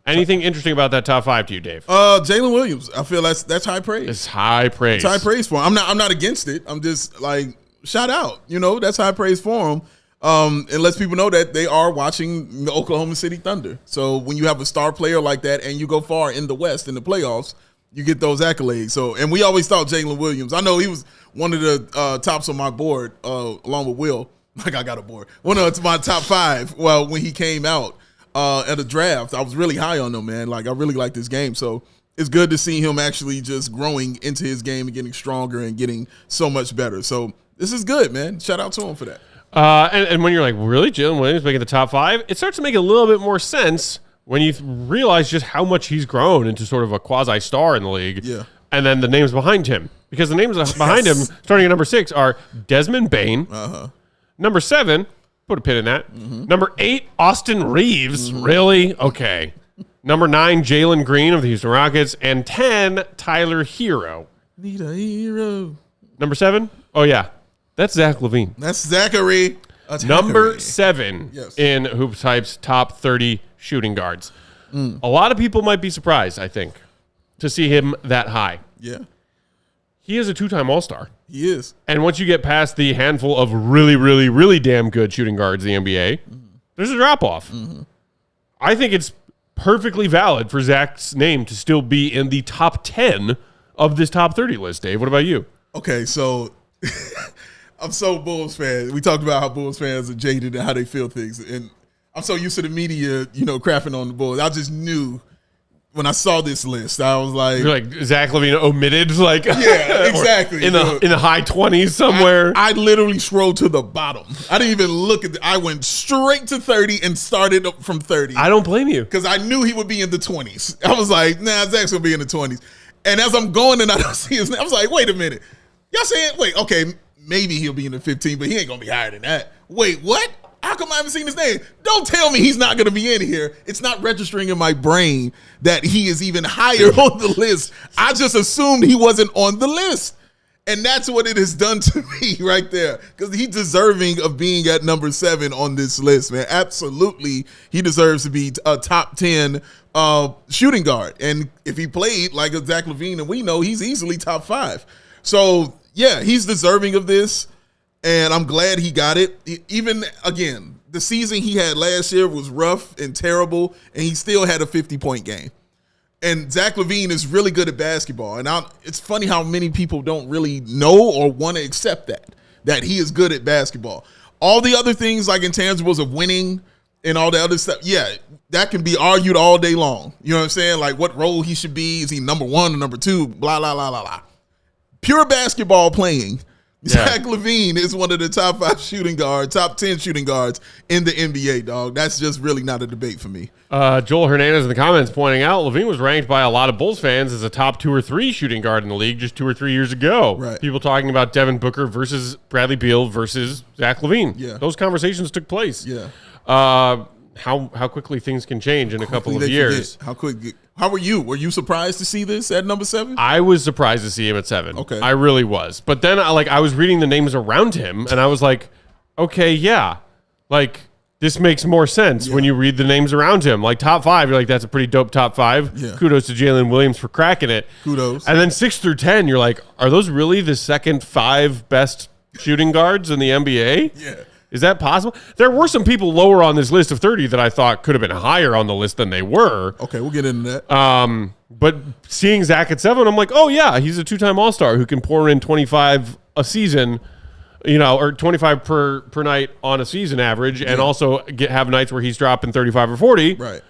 Anything interesting about that top 5 to you, Dave? Jalen Williams. I feel that's high praise. It's high praise. It's high praise for him. I'm not against it. I'm just like, shout out. That's high praise for him. And lets people know that they are watching the Oklahoma City Thunder. So when you have a star player like that and you go far in the West in the playoffs, you get those accolades. So, and we always thought Jalen Williams. I know he was one of the tops on my board, along with Will. Like, I got a board. One of my top 5. Well, when he came out at a draft, I was really high on him, man. Like, I really like this game. So it's good to see him actually just growing into his game and getting stronger and getting so much better. So this is good, man. Shout out to him for that. And when you're like, really, Jalen Williams making the top 5, it starts to make a little bit more sense when you realize just how much he's grown into sort of a quasi-star in the league. Yeah. And then the names behind him. Because the names behind him, starting at number 6, are Desmond Bane. Number 7, put a pin in that. Number 8, Austin Reeves. Really? Okay. Number 9, Jalen Green of the Houston Rockets. And 10, Tyler Hero. Need a hero. Number 7? Oh, yeah. That's Zach LaVine. That's Zachary. Number 7 Yes. in Hoops Hype's top 30 shooting guards. A lot of people might be surprised, I think, to see him that high. Yeah. He is a 2-time All-Star. He is. And once you get past the handful of really, really, really damn good shooting guards in the NBA, there's a drop-off. I think it's perfectly valid for Zach's name to still be in the top 10 of this top 30 list, Dave. What about you? Okay, so I'm so Bulls fan. We talked about how Bulls fans are jaded and how they feel things. And I'm so used to the media, crapping on the Bulls. I just knew when I saw this list, I was like, You're like Zach LaVine omitted, like yeah, exactly. in the high 20s somewhere. I literally scrolled to the bottom. I didn't even look at I went straight to 30 and started up from 30. I don't blame you. Because I knew he would be in the 20s. I was like, nah, Zach's going to be in the 20s. And as I'm going and I don't see his name, I was like, wait a minute. Y'all saying, wait, okay, maybe he'll be in the 15, but he ain't going to be higher than that. Wait, what? How come I haven't seen his name? Don't tell me he's not going to be in here. It's not registering in my brain that he is even higher on the list. I just assumed he wasn't on the list. And that's what it has done to me right there. Because he's deserving of being at number 7 on this list, man. Absolutely, he deserves to be a top 10 shooting guard. And if he played like a Zach LaVine, and we know he's easily top 5. So, yeah, he's deserving of this. And I'm glad he got it. Even, again, the season he had last year was rough and terrible, and he still had a 50-point game. And Zach LaVine is really good at basketball. And it's funny how many people don't really know or want to accept that he is good at basketball. All the other things like intangibles of winning and all the other stuff, yeah, that can be argued all day long. You know what I'm saying? Like what role he should be. Is he number 1 or number 2? Blah, blah, blah, blah, blah. Pure basketball playing. Yeah. Zach LaVine is one of the top 5 shooting guards, top 10 shooting guards in the NBA, dog. That's just really not a debate for me. Joel Hernandez in the comments pointing out LaVine was ranked by a lot of Bulls fans as a top 2 or 3 shooting guard in the league just 2 or 3 years ago. Right. People talking about Devin Booker versus Bradley Beal versus Zach LaVine. Yeah. Those conversations took place. Yeah. How quickly things can change in a couple of years. How quick? How were you? Were you surprised to see this at number 7? I was surprised to see him at 7. Okay. I really was. But then I was reading the names around him and I was like, okay, yeah. Like this makes more sense when you read the names around him. Like top 5, you're like, that's a pretty dope top 5. Yeah. Kudos to Jalen Williams for cracking it. Kudos. And then 6 through 10, you're like, are those really the second 5 best shooting guards in the NBA? Yeah. Is that possible? There were some people lower on this list of 30 that I thought could have been higher on the list than they were. Okay, we'll get into that. But seeing Zach at 7, I'm like, oh, yeah, he's a 2-time All-Star who can pour in 25 a season or 25 per night on a season average, and also have nights where he's dropping 35 or 40. Right.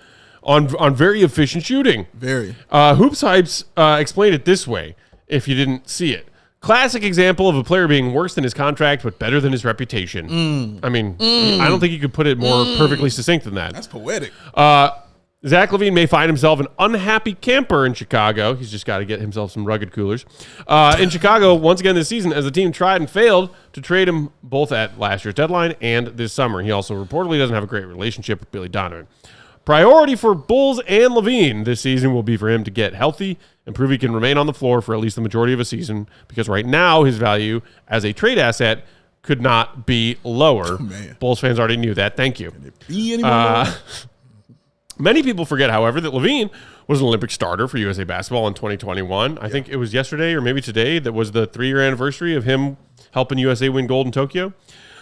On very efficient shooting. Very. HoopsHype explained it this way, if you didn't see it. Classic example of a player being worse than his contract, but better than his reputation. I mean, I don't think you could put it more perfectly succinct than that. That's poetic. Zach LaVine may find himself an unhappy camper in Chicago. He's just got to get himself some rugged coolers. In Chicago, once again this season, as the team tried and failed to trade him both at last year's deadline and this summer. He also reportedly doesn't have a great relationship with Billy Donovan. Priority for Bulls and LaVine this season will be for him to get healthy and prove he can remain on the floor for at least the majority of a season, because right now his value as a trade asset could not be lower. Bulls fans already knew that. Thank you. Can it be any more? Many people forget, however, that LaVine was an Olympic starter for USA Basketball in 2021. I think it was yesterday or maybe today that was the 3-year anniversary of him helping USA win gold in Tokyo.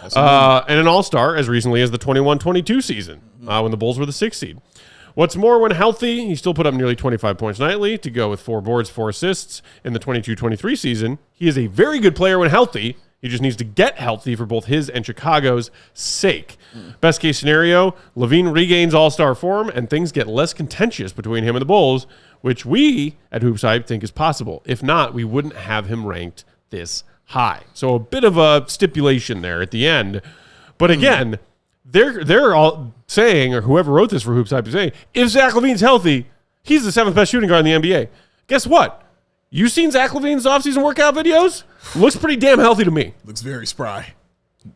And an all-star as recently as the 21-22 season when the Bulls were the 6th seed. What's more, when healthy, he still put up nearly 25 points nightly to go with 4 boards, 4 assists in the 22-23 season. He is a very good player when healthy. He just needs to get healthy for both his and Chicago's sake. Best case scenario, LaVine regains all-star form and things get less contentious between him and the Bulls, which we at HoopsHype think is possible. If not, we wouldn't have him ranked this high. So a bit of a stipulation there at the end. But again, they're all saying, or whoever wrote this for HoopsHype is saying, if Zach LaVine's healthy, he's the 7th best shooting guard in the NBA. Guess what? You seen Zach LaVine's offseason workout videos? Looks pretty damn healthy to me. Looks very spry.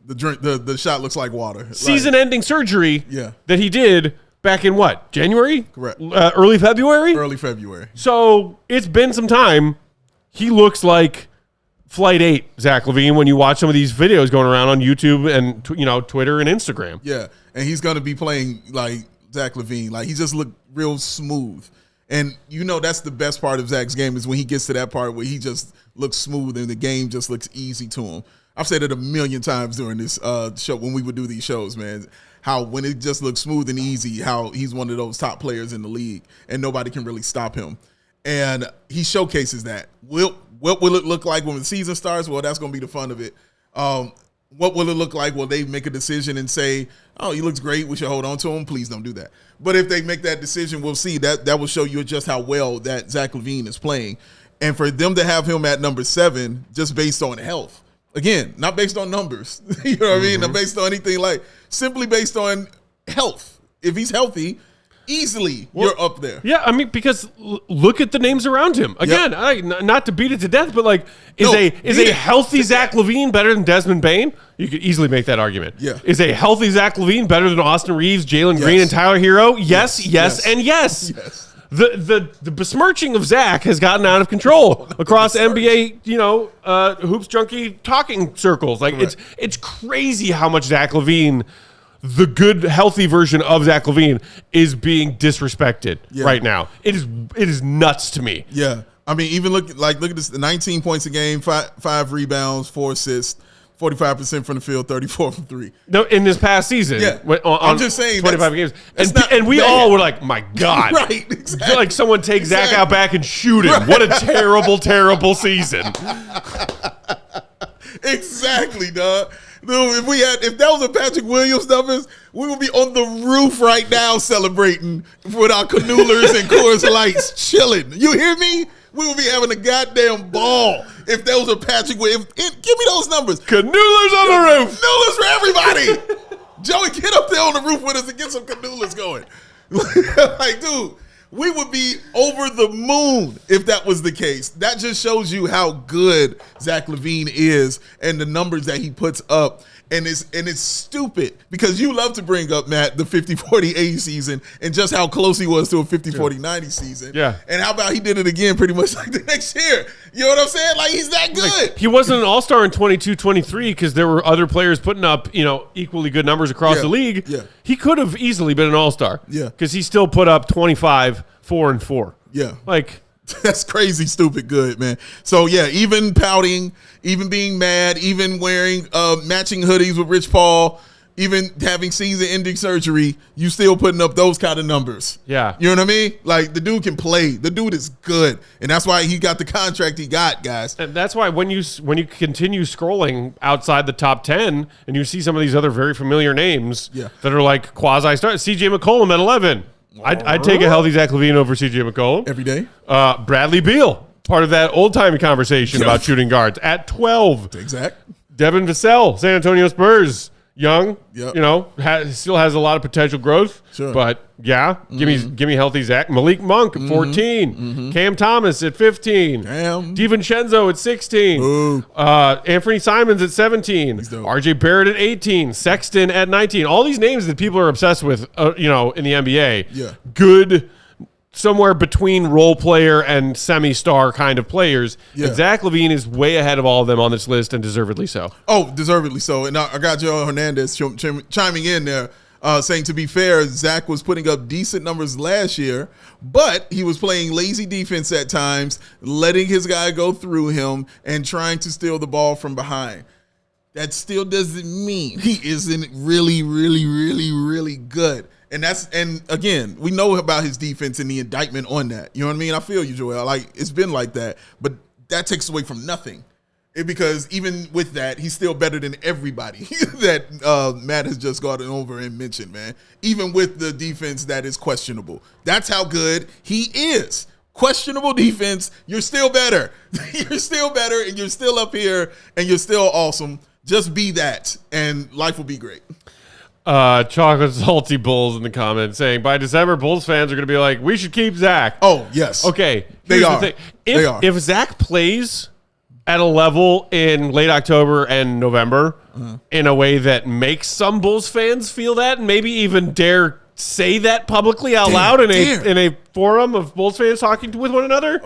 The shot looks like water. Season-ending surgery that he did back in what? January? Correct. Early February? Early February. So it's been some time. He looks like Flight 8, Zach LaVine, when you watch some of these videos going around on YouTube and Twitter and Instagram. Yeah, and he's going to be playing like Zach LaVine. Like, he just looked real smooth. And that's the best part of Zach's game, is when he gets to that part where he just looks smooth and the game just looks easy to him. I've said it a million times during this show when we would do these shows, man, how when it just looks smooth and easy, how he's one of those top players in the league and nobody can really stop him. And he showcases that. What will it look like when the season starts? Well, that's going to be the fun of it. What will it look like? Will they make a decision and say, oh, he looks great, we should hold on to him? Please don't do that. But if they make that decision, we'll see. That will show you just how well that Zach LaVine is playing. And for them to have him at number 7 just based on health, again, not based on numbers, you know what I mean? Not based on anything, simply based on health. If he's healthy, easily you're up there. Yeah, I mean, because look at the names around him. Again, not to beat it to death, but is a healthy Zach LaVine better than Desmond Bane? You could easily make that argument. Yeah. Is a healthy Zach LaVine better than Austin Reeves, Jalen Green, and Tyler Hero? Yes, and yes. Yes. The besmirching of Zach has gotten out of control across NBA, hoops junkie talking circles. It's crazy how much Zach LaVine, the good, healthy version of Zach LaVine, is being disrespected right now. It is nuts to me. Yeah. I mean, even look at this: 19 points a game, 5 rebounds, 4 assists, 45% from the field, 34 from 3. No, in this past season. Yeah. I'm just saying 25 games. And we all were like, my God. Right. Exactly. Like someone take Zach out back and shoot him. Right. What a terrible, terrible season. Exactly, dog. Dude, if that was a Patrick Williams numbers, we would be on the roof right now celebrating with our canoolers and Coors Lights, chilling. You hear me? We would be having a goddamn ball if that was a Patrick Williams. Give me those numbers. Canoolers on the roof. Canoolers for everybody. Joey, get up there on the roof with us and get some canoolers going. Dude, we would be over the moon if that was the case. That just shows you how good Zach LaVine is and the numbers that he puts up. And it's stupid because you love to bring up, Matt, the 50-40-80 season and just how close he was to a 50-40-90 season. Yeah. And how about he did it again pretty much like the next year? You know what I'm saying? He's that good. He wasn't an all-star in 22-23 because there were other players putting up, equally good numbers across the league. Yeah. He could have easily been an all-star. Yeah. Because he still put up 25, 4 and 4. Yeah. That's crazy stupid good, man. So, yeah, even pouting, even being mad, even wearing matching hoodies with Rich Paul, even having season-ending surgery, you still putting up those kind of numbers. Yeah. You know what I mean? Like, the dude can play. The dude is good. And that's why he got the contract he got, guys. And that's why when you continue scrolling outside the top 10 and you see some of these other very familiar names that are like quasi-start, CJ McCollum at 11. I'd take a healthy Zach LaVine over CJ McCollum. Every day. Bradley Beal, part of that old-timey conversation about shooting guards, at 12. Take Zach. Devin Vassell, San Antonio Spurs. Young, still has a lot of potential growth. Sure. But, give me healthy Zach. Malik Monk at 14. Cam Thomas at 15. DiVincenzo at 16. Anthony Simons at 17. RJ Barrett at 18. Sexton at 19. All these names that people are obsessed with, in the NBA. Yeah. Good, somewhere between role player and semi-star kind of players. Yeah. And Zach LaVine is way ahead of all of them on this list, and deservedly so. Oh, deservedly so. And I got Joe Hernandez chiming in there, saying, to be fair, Zach was putting up decent numbers last year, but he was playing lazy defense at times, letting his guy go through him and trying to steal the ball from behind. That still doesn't mean he isn't really, really, really, really good. And again, we know about his defense and the indictment on that. You know what I mean? I feel you, Joel. Like, it's been like that, but that takes away from nothing. Because even with that, he's still better than everybody that Matt has just gotten over and mentioned, man. Even with the defense that is questionable. That's how good he is. Questionable defense, you're still better. You're still better, and you're still up here, and you're still awesome. Just be that, and life will be great. Chocolate Salty Bulls in the comments saying, by December, Bulls fans are going to be like, we should keep Zach. Oh, yes. Okay. They are. If Zach plays at a level in late October and November in a way that makes some Bulls fans feel that and maybe even dare say that publicly out loud in a forum of Bulls fans talking with one another,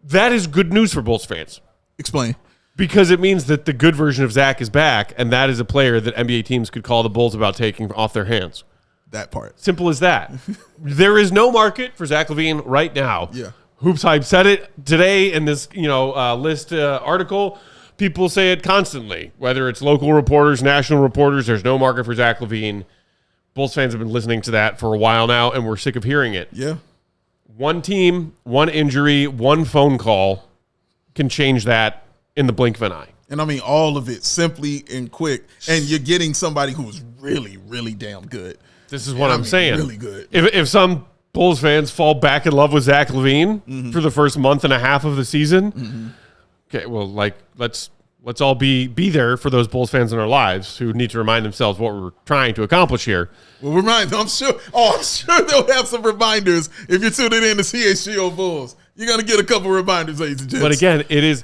that is good news for Bulls fans. Explain. Because it means that the good version of Zach is back, and that is a player that NBA teams could call the Bulls about taking off their hands. That part. Simple as that. There is no market for Zach LaVine right now. Yeah. HoopsHype said it today in this list article. People say it constantly, whether it's local reporters, national reporters. There's no market for Zach LaVine. Bulls fans have been listening to that for a while now, and we're sick of hearing it. Yeah. One team, one injury, one phone call can change that in the blink of an eye. And I mean, all of it simply and quick. And you're getting somebody who's really, really damn good. This is what I'm saying. Really good. If some Bulls fans fall back in love with Zach LaVine for the first month and a half of the season, okay, well, let's all be there for those Bulls fans in our lives who need to remind themselves what we're trying to accomplish here. Well, I'm sure they'll have some reminders if you're tuning in to CHGO Bulls. You're going to get a couple reminders, ladies and gents. But again, it is...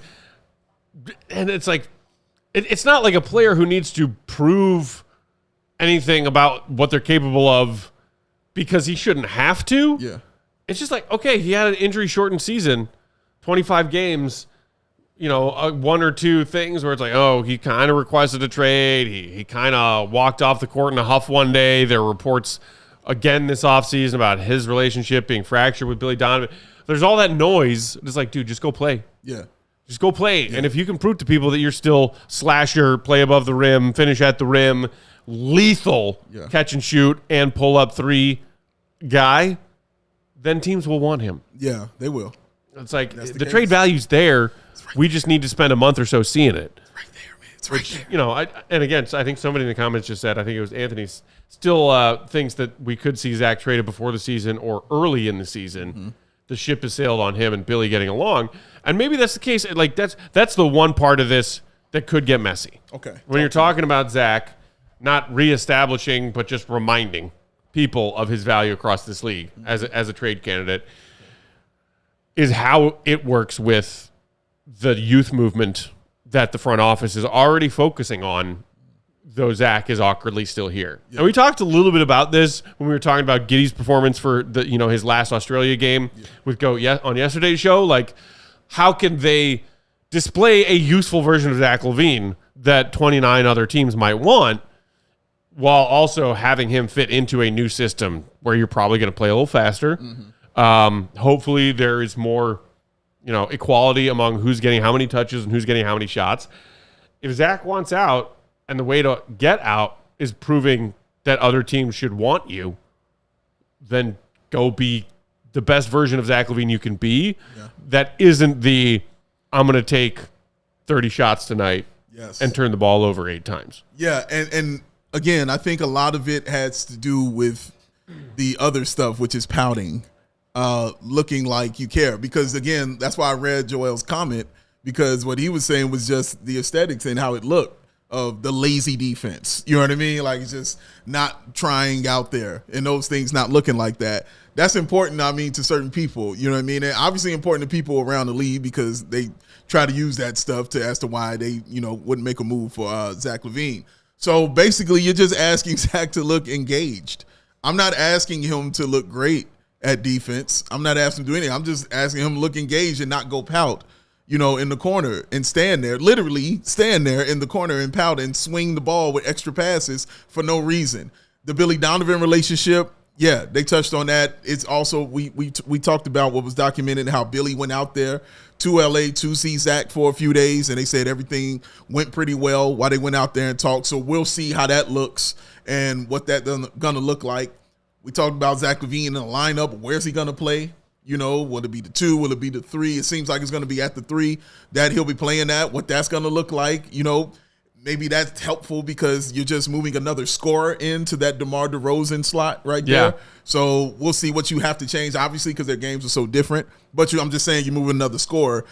And it's like, it's not like a player who needs to prove anything about what they're capable of because he shouldn't have to. Yeah. It's just like, okay, he had an injury-shortened season, 25 games, one or two things where it's like, oh, he kind of requested a trade. He kind of walked off the court in a huff one day. There are reports again this offseason about his relationship being fractured with Billy Donovan. There's all that noise. It's like, dude, just go play. Yeah. Just go play. Yeah. And if you can prove to people that you're still slasher, play above the rim, finish at the rim, lethal catch and shoot and pull up three guy, then teams will want him. Yeah, they will. It's like the trade value's there. Right. We just need to spend a month or so seeing it. It's right there, man. It's right there. And again, I think somebody in the comments just said, I think it was Anthony, still thinks that we could see Zach traded before the season or early in the season. The ship has sailed on him and Billy getting along. And maybe that's the case. Like that's the one part of this that could get messy. Okay. When you're talking about Zach, not reestablishing, but just reminding people of his value across this league as a trade candidate, is how it works with the youth movement that the front office is already focusing on, though Zach is awkwardly still here. Yeah. And we talked a little bit about this when we were talking about Giddey's performance for his last Australia game with on yesterday's show. Like, how can they display a useful version of Zach LaVine that 29 other teams might want while also having him fit into a new system where you're probably going to play a little faster? Hopefully there is more, equality among who's getting how many touches and who's getting how many shots. If Zach wants out, and the way to get out is proving that other teams should want you, then go be the best version of Zach LaVine you can be. Yeah. That isn't I'm going to take 30 shots tonight and turn the ball over 8 times. Yeah, and again, I think a lot of it has to do with the other stuff, which is pouting, looking like you care. Because, again, that's why I read Joel's comment, because what he was saying was just the aesthetics and how it looked of the lazy defense. You know what I mean? Like, it's just not trying out there and those things not looking like that. That's important, I mean, to certain people. You know what I mean? And obviously important to people around the league because they try to use that stuff as to why they, wouldn't make a move for Zach LaVine. So basically, you're just asking Zach to look engaged. I'm not asking him to look great at defense. I'm not asking him to do anything. I'm just asking him to look engaged and not go pout, in the corner and stand there, literally stand there in the corner and pout and swing the ball with extra passes for no reason. The Billy Donovan relationship, yeah, they touched on that. It's also, we talked about what was documented, how Billy went out there to LA to see Zach for a few days, and they said everything went pretty well while they went out there and talked. So we'll see how that looks and what that's going to look like. We talked about Zach LaVine in the lineup. Where's he going to play? Will it be the 2? Will it be the 3? It seems like it's going to be at the 3 that he'll be playing at. What that's going to look like, maybe that's helpful because you're just moving another scorer into that DeMar DeRozan slot right there. So we'll see what you have to change, obviously, because their games are so different. But I'm just saying you move another scorer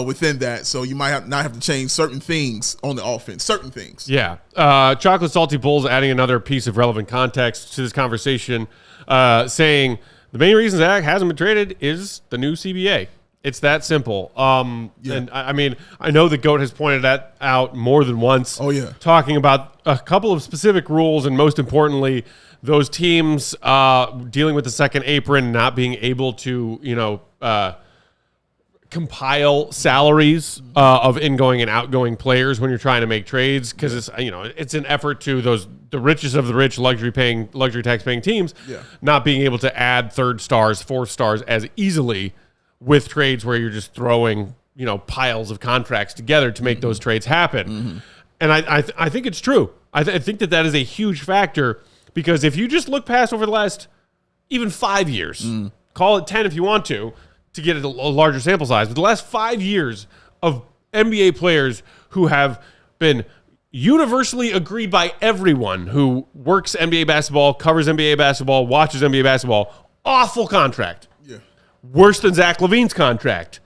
within that. So you might not have to change certain things on the offense, certain things. Yeah. Chocolate Salty Bulls adding another piece of relevant context to this conversation, saying the main reason Zach hasn't been traded is the new CBA. It's that simple. And I mean, I know the GOAT has pointed that out more than once. Oh, yeah. Talking about a couple of specific rules, and most importantly, those teams dealing with the second apron, not being able to, compile salaries of ingoing and outgoing players when you're trying to make trades, because it's an effort to the richest of the rich luxury tax paying teams not being able to add 3rd stars, 4th stars as easily with trades where you're just throwing, piles of contracts together to make those trades happen. Mm-hmm. And I think it's true. I think that is a huge factor, because if you just look past over the last even 5 years, call it 10 if you want to get a larger sample size, but the last 5 years of NBA players who have been universally agreed by everyone who works NBA basketball, covers NBA basketball, watches NBA basketball, awful contract. Worse than Zach LaVine's contract.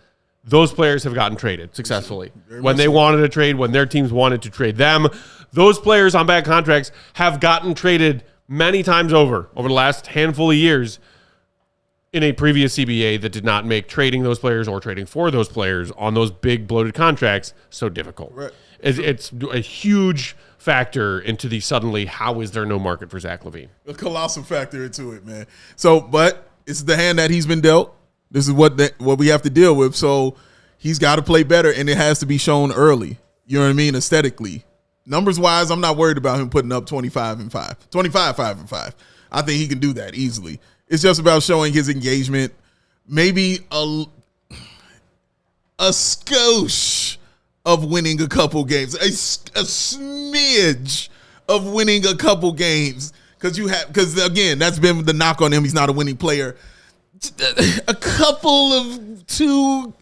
Those players have gotten traded successfully. When they wanted to trade, when their teams wanted to trade them, those players on bad contracts have gotten traded many times over the last handful of years in a previous CBA that did not make trading those players or trading for those players on those big bloated contracts so difficult. Right. It's a huge factor into the suddenly, how is there no market for Zach LaVine? A colossal factor into it, man. So, but it's the hand that he's been dealt. This is what we have to deal with. So he's got to play better, and it has to be shown early. You know what I mean? Aesthetically. Numbers-wise, I'm not worried about him putting up 25 and 5. I think he can do that easily. It's just about showing his engagement, maybe a skosh of winning a couple games, a smidge of winning a couple games, because again, that's been the knock on him. He's not a winning player. A couple of 2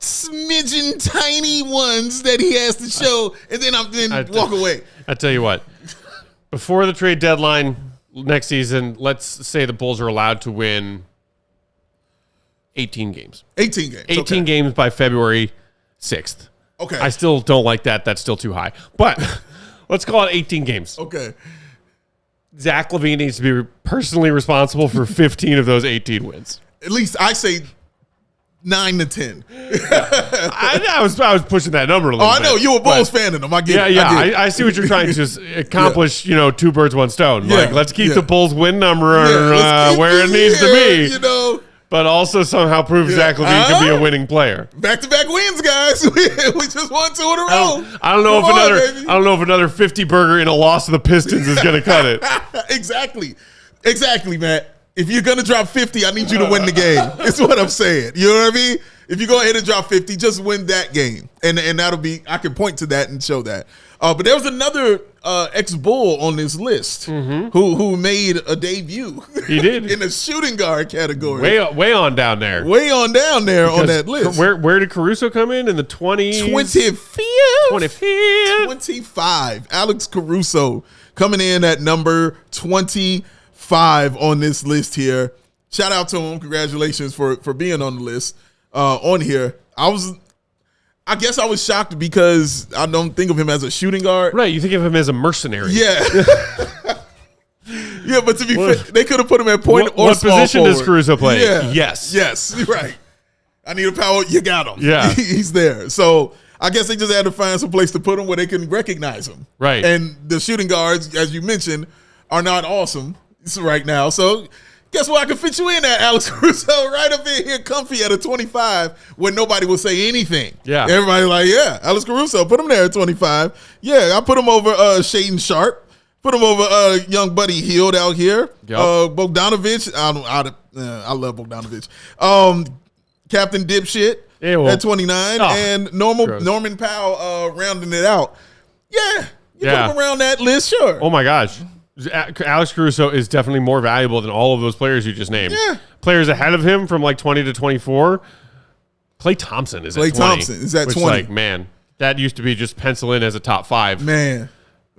smidgen tiny ones that he has to show, and then walk away. I tell you what, before the trade deadline next season, let's say the Bulls are allowed to win 18 games. 18 games by February 6th. Okay. I still don't like that. That's still too high. But let's call it 18 games. Okay. Zach LaVine needs to be personally responsible for 15 of those 18 wins. At least I say 9 to 10. I was pushing that number a little bit. I know. You're a Bulls fan of them. I get it. I see what you're trying to accomplish, 2 birds, 1 stone. Yeah. Like, let's keep the Bulls win number where it needs to be. But also somehow prove Zach LaVine can be a winning player. Back-to-back wins, guys. We just won 2 in a row. I don't know if another 50 burger in a loss to the Pistons is going to cut it. Exactly, Matt. If you're going to drop 50, I need you to win the game. That's what I'm saying. You know what I mean? If you go ahead and drop 50, just win that game. And that'll be, I can point to that and show that. But there was another ex-Bull on this list who made a debut. He did in the shooting guard category. Way on down there. Way on down there on that list. Where did Caruso come in the 20s? 25th. 25. Alex Caruso coming in at number 25 on this list here. Shout out to him. Congratulations for being on the list on here. I guess I was shocked because I don't think of him as a shooting guard. Right, you think of him as a mercenary. Yeah. Yeah, but to be fair, they could have put him at point or what small position forward. does Caruso play? Yeah. Yes, right. I need a power. You got him. Yeah. He's there. So I guess they just had to find some place to put him where they can recognize him. Right. And the shooting guards, as you mentioned, are not awesome right now. So guess what? I can fit you in at Alex Caruso right up in here comfy at a 25 where nobody will say anything. Yeah. Everybody like, yeah, Alex Caruso, put him there at 25. Yeah, I put him over Shaedon Sharp. Put him over young Buddy Hield out here. Yep. Bogdanovich. I love Bogdanovich. Captain Dipshit at 29. And Norman Powell rounding it out. Yeah. Put him around that list, sure. Oh, my gosh. Alex Caruso is definitely more valuable than all of those players you just named. Yeah. Players ahead of him from like 20 to 24. Klay Thompson is at 20. Klay Thompson is at 20. Like, man, that used to be just pencil in as a top 5. Man.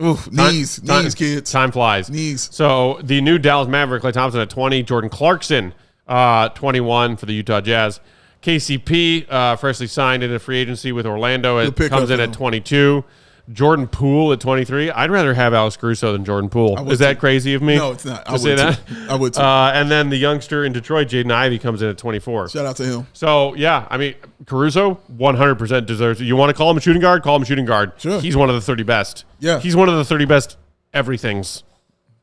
Oof, knees, kids. Time flies. Knees. So the new Dallas Maverick, Klay Thompson at 20. Jordan Clarkson, 21 for the Utah Jazz. KCP, freshly signed into free agency with Orlando. It comes in at 22. Jordan Poole at 23. I'd rather have Alex Caruso than Jordan Poole. Is that crazy of me? No, it's not. I would too. And then the youngster in Detroit, Jaden Ivey, comes in at 24. Shout out to him. So, yeah, I mean, Caruso 100% deserves it. You want to call him a shooting guard? Call him a shooting guard. Sure. He's one of the 30 best. Yeah. He's one of the 30 best everythings.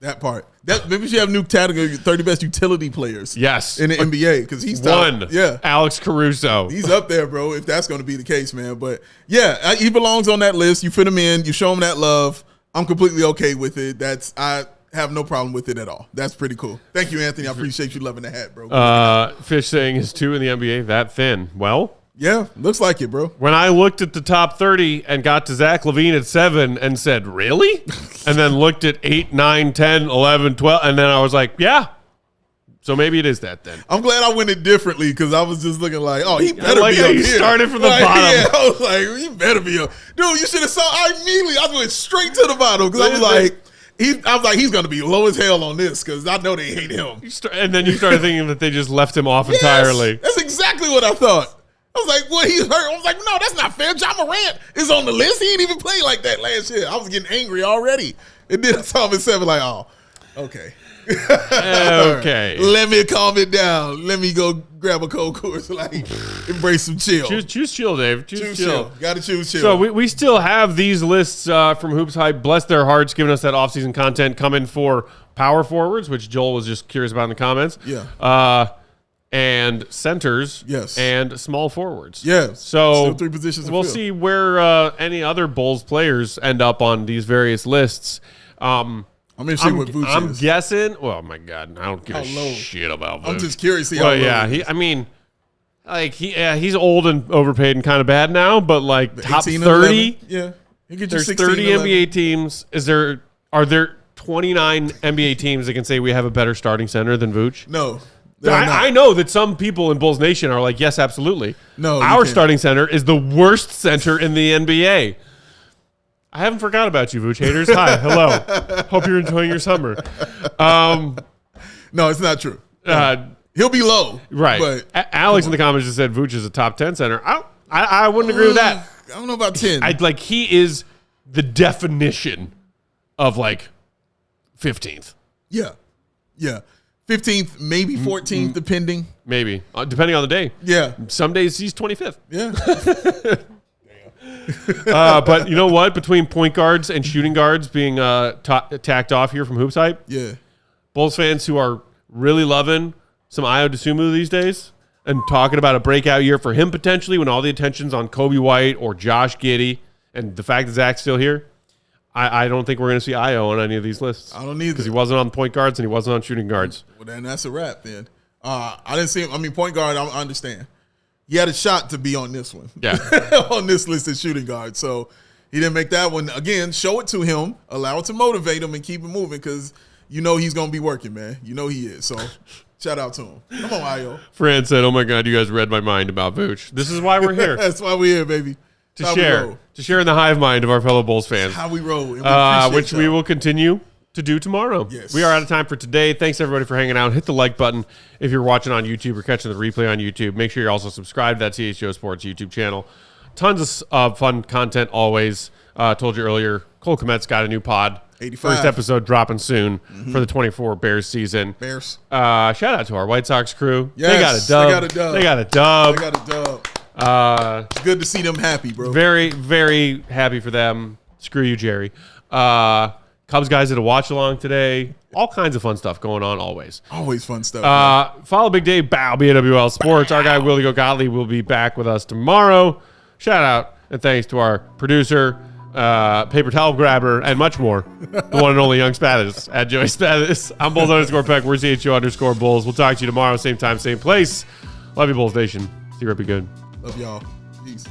That part. Maybe we should have a new category, 30 best utility players. Yes. In the NBA, because he's one. Yeah. Alex Caruso. He's up there, bro, if that's going to be the case, man. But, yeah, he belongs on that list. You fit him in. You show him that love. I'm completely okay with it. I have no problem with it at all. That's pretty cool. Thank you, Anthony. I appreciate you loving the hat, bro. Fish saying is 2 in the NBA, that thin. Well, yeah, looks like it, bro. When I looked at the top 30 and got to Zach LaVine at 7 and said, really? And then looked at 8, 9, 10, 11, 12, and then I was like, yeah. So maybe it is that then. I'm glad I went it differently because I was just looking like, oh, he better be up here. Started from the bottom. Yeah, I was like, he better be up. Dude, you should have saw. I went straight to the bottom because I was like, he's going to be low as hell on this because I know they hate him. And then you started thinking that they just left him off entirely. That's exactly what I thought. I was like, what, he's hurt? I was like, no, that's not fair. John Morant is on the list. He didn't even play like that last year. I was getting angry already. And then I saw him at 7 like, oh, okay. Okay. Let me calm it down. Let me go grab a cold course, like embrace some chill. Choose chill, Dave. Choose chill. Gotta choose chill. So we still have these lists from HoopsHype. Bless their hearts, giving us that offseason content coming for power forwards, which Joel was just curious about in the comments. Yeah. And centers, yes, and small forwards, yes. So still 3 positions. We'll see where any other Bulls players end up on these various lists. I'm interested what Vooch I'm is. guessing. Oh my God, I don't give a shit about Vooch. I'm just curious to see how low he's old and overpaid and kind of bad now, but like top 30. Yeah, there's 30 NBA teams. Are there 29 NBA teams that can say we have a better starting center than Vooch? No. I know that some people in Bulls Nation are like, yes, absolutely. No, our starting center is the worst center in the NBA. I haven't forgot about you, Vooch haters. Hi, hello. Hope you're enjoying your summer. No, it's not true. He'll be low. Right. But Alex in the comments just said Vooch is a top 10 center. I wouldn't agree with that. I don't know about 10. He is the definition of like 15th. Yeah. 15th, maybe 14th, depending. Maybe. Depending on the day. Yeah. Some days he's 25th. Yeah. But you know what? Between point guards and shooting guards being tacked off here from HoopsHype, yeah, Bulls fans who are really loving some Ayo Dosunmu these days and talking about a breakout year for him potentially when all the attention's on Kobe White or Josh Giddey and the fact that Zach's still here, I don't think we're going to see Ayo on any of these lists. I don't either. Because he wasn't on point guards and he wasn't on shooting guards. Well, then that's a wrap then. I didn't see him. I mean, point guard, I understand. He had a shot to be on this one. Yeah. On this list as shooting guard. So, He didn't make that one. Again, show it to him, allow it to motivate him, and keep it moving because you know he's going to be working, man. You know he is. So shout out to him. Come on, Io. Fran said, "Oh my God, you guys read my mind about Vooch." This is why we're here. That's why we're here, baby. To share in the hive mind of our fellow Bulls fans. How we roll. And which we will continue to do tomorrow. Yes. We are out of time for today. Thanks everybody for hanging out. Hit the like button if you're watching on YouTube or catching the replay on YouTube. Make sure you're also subscribed to that CHGO Sports YouTube channel. Tons of fun content always. Told you earlier, Cole Kmet's got a new pod. 85. First episode dropping soon for the 24 Bears season. Bears. Shout out to our White Sox crew. Yes, They got a dub. They got a dub. It's good to see them happy, bro. Very, very happy for them. Screw you, Jerry. Cubs guys did a watch along today. All kinds of fun stuff going on always. Always fun stuff. Follow Big Dave Bow, BAWL Sports. Our guy Willie Gottlieb will be back with us tomorrow. Shout out and thanks to our producer, paper towel grabber, and much more. The one and only Young Spathis at Joey Spathis. I'm Bulls_Peck. We're CHGO_Bulls. We'll talk to you tomorrow, same time, same place. Love you, Bulls Nation. See you, be good. Love y'all. Peace.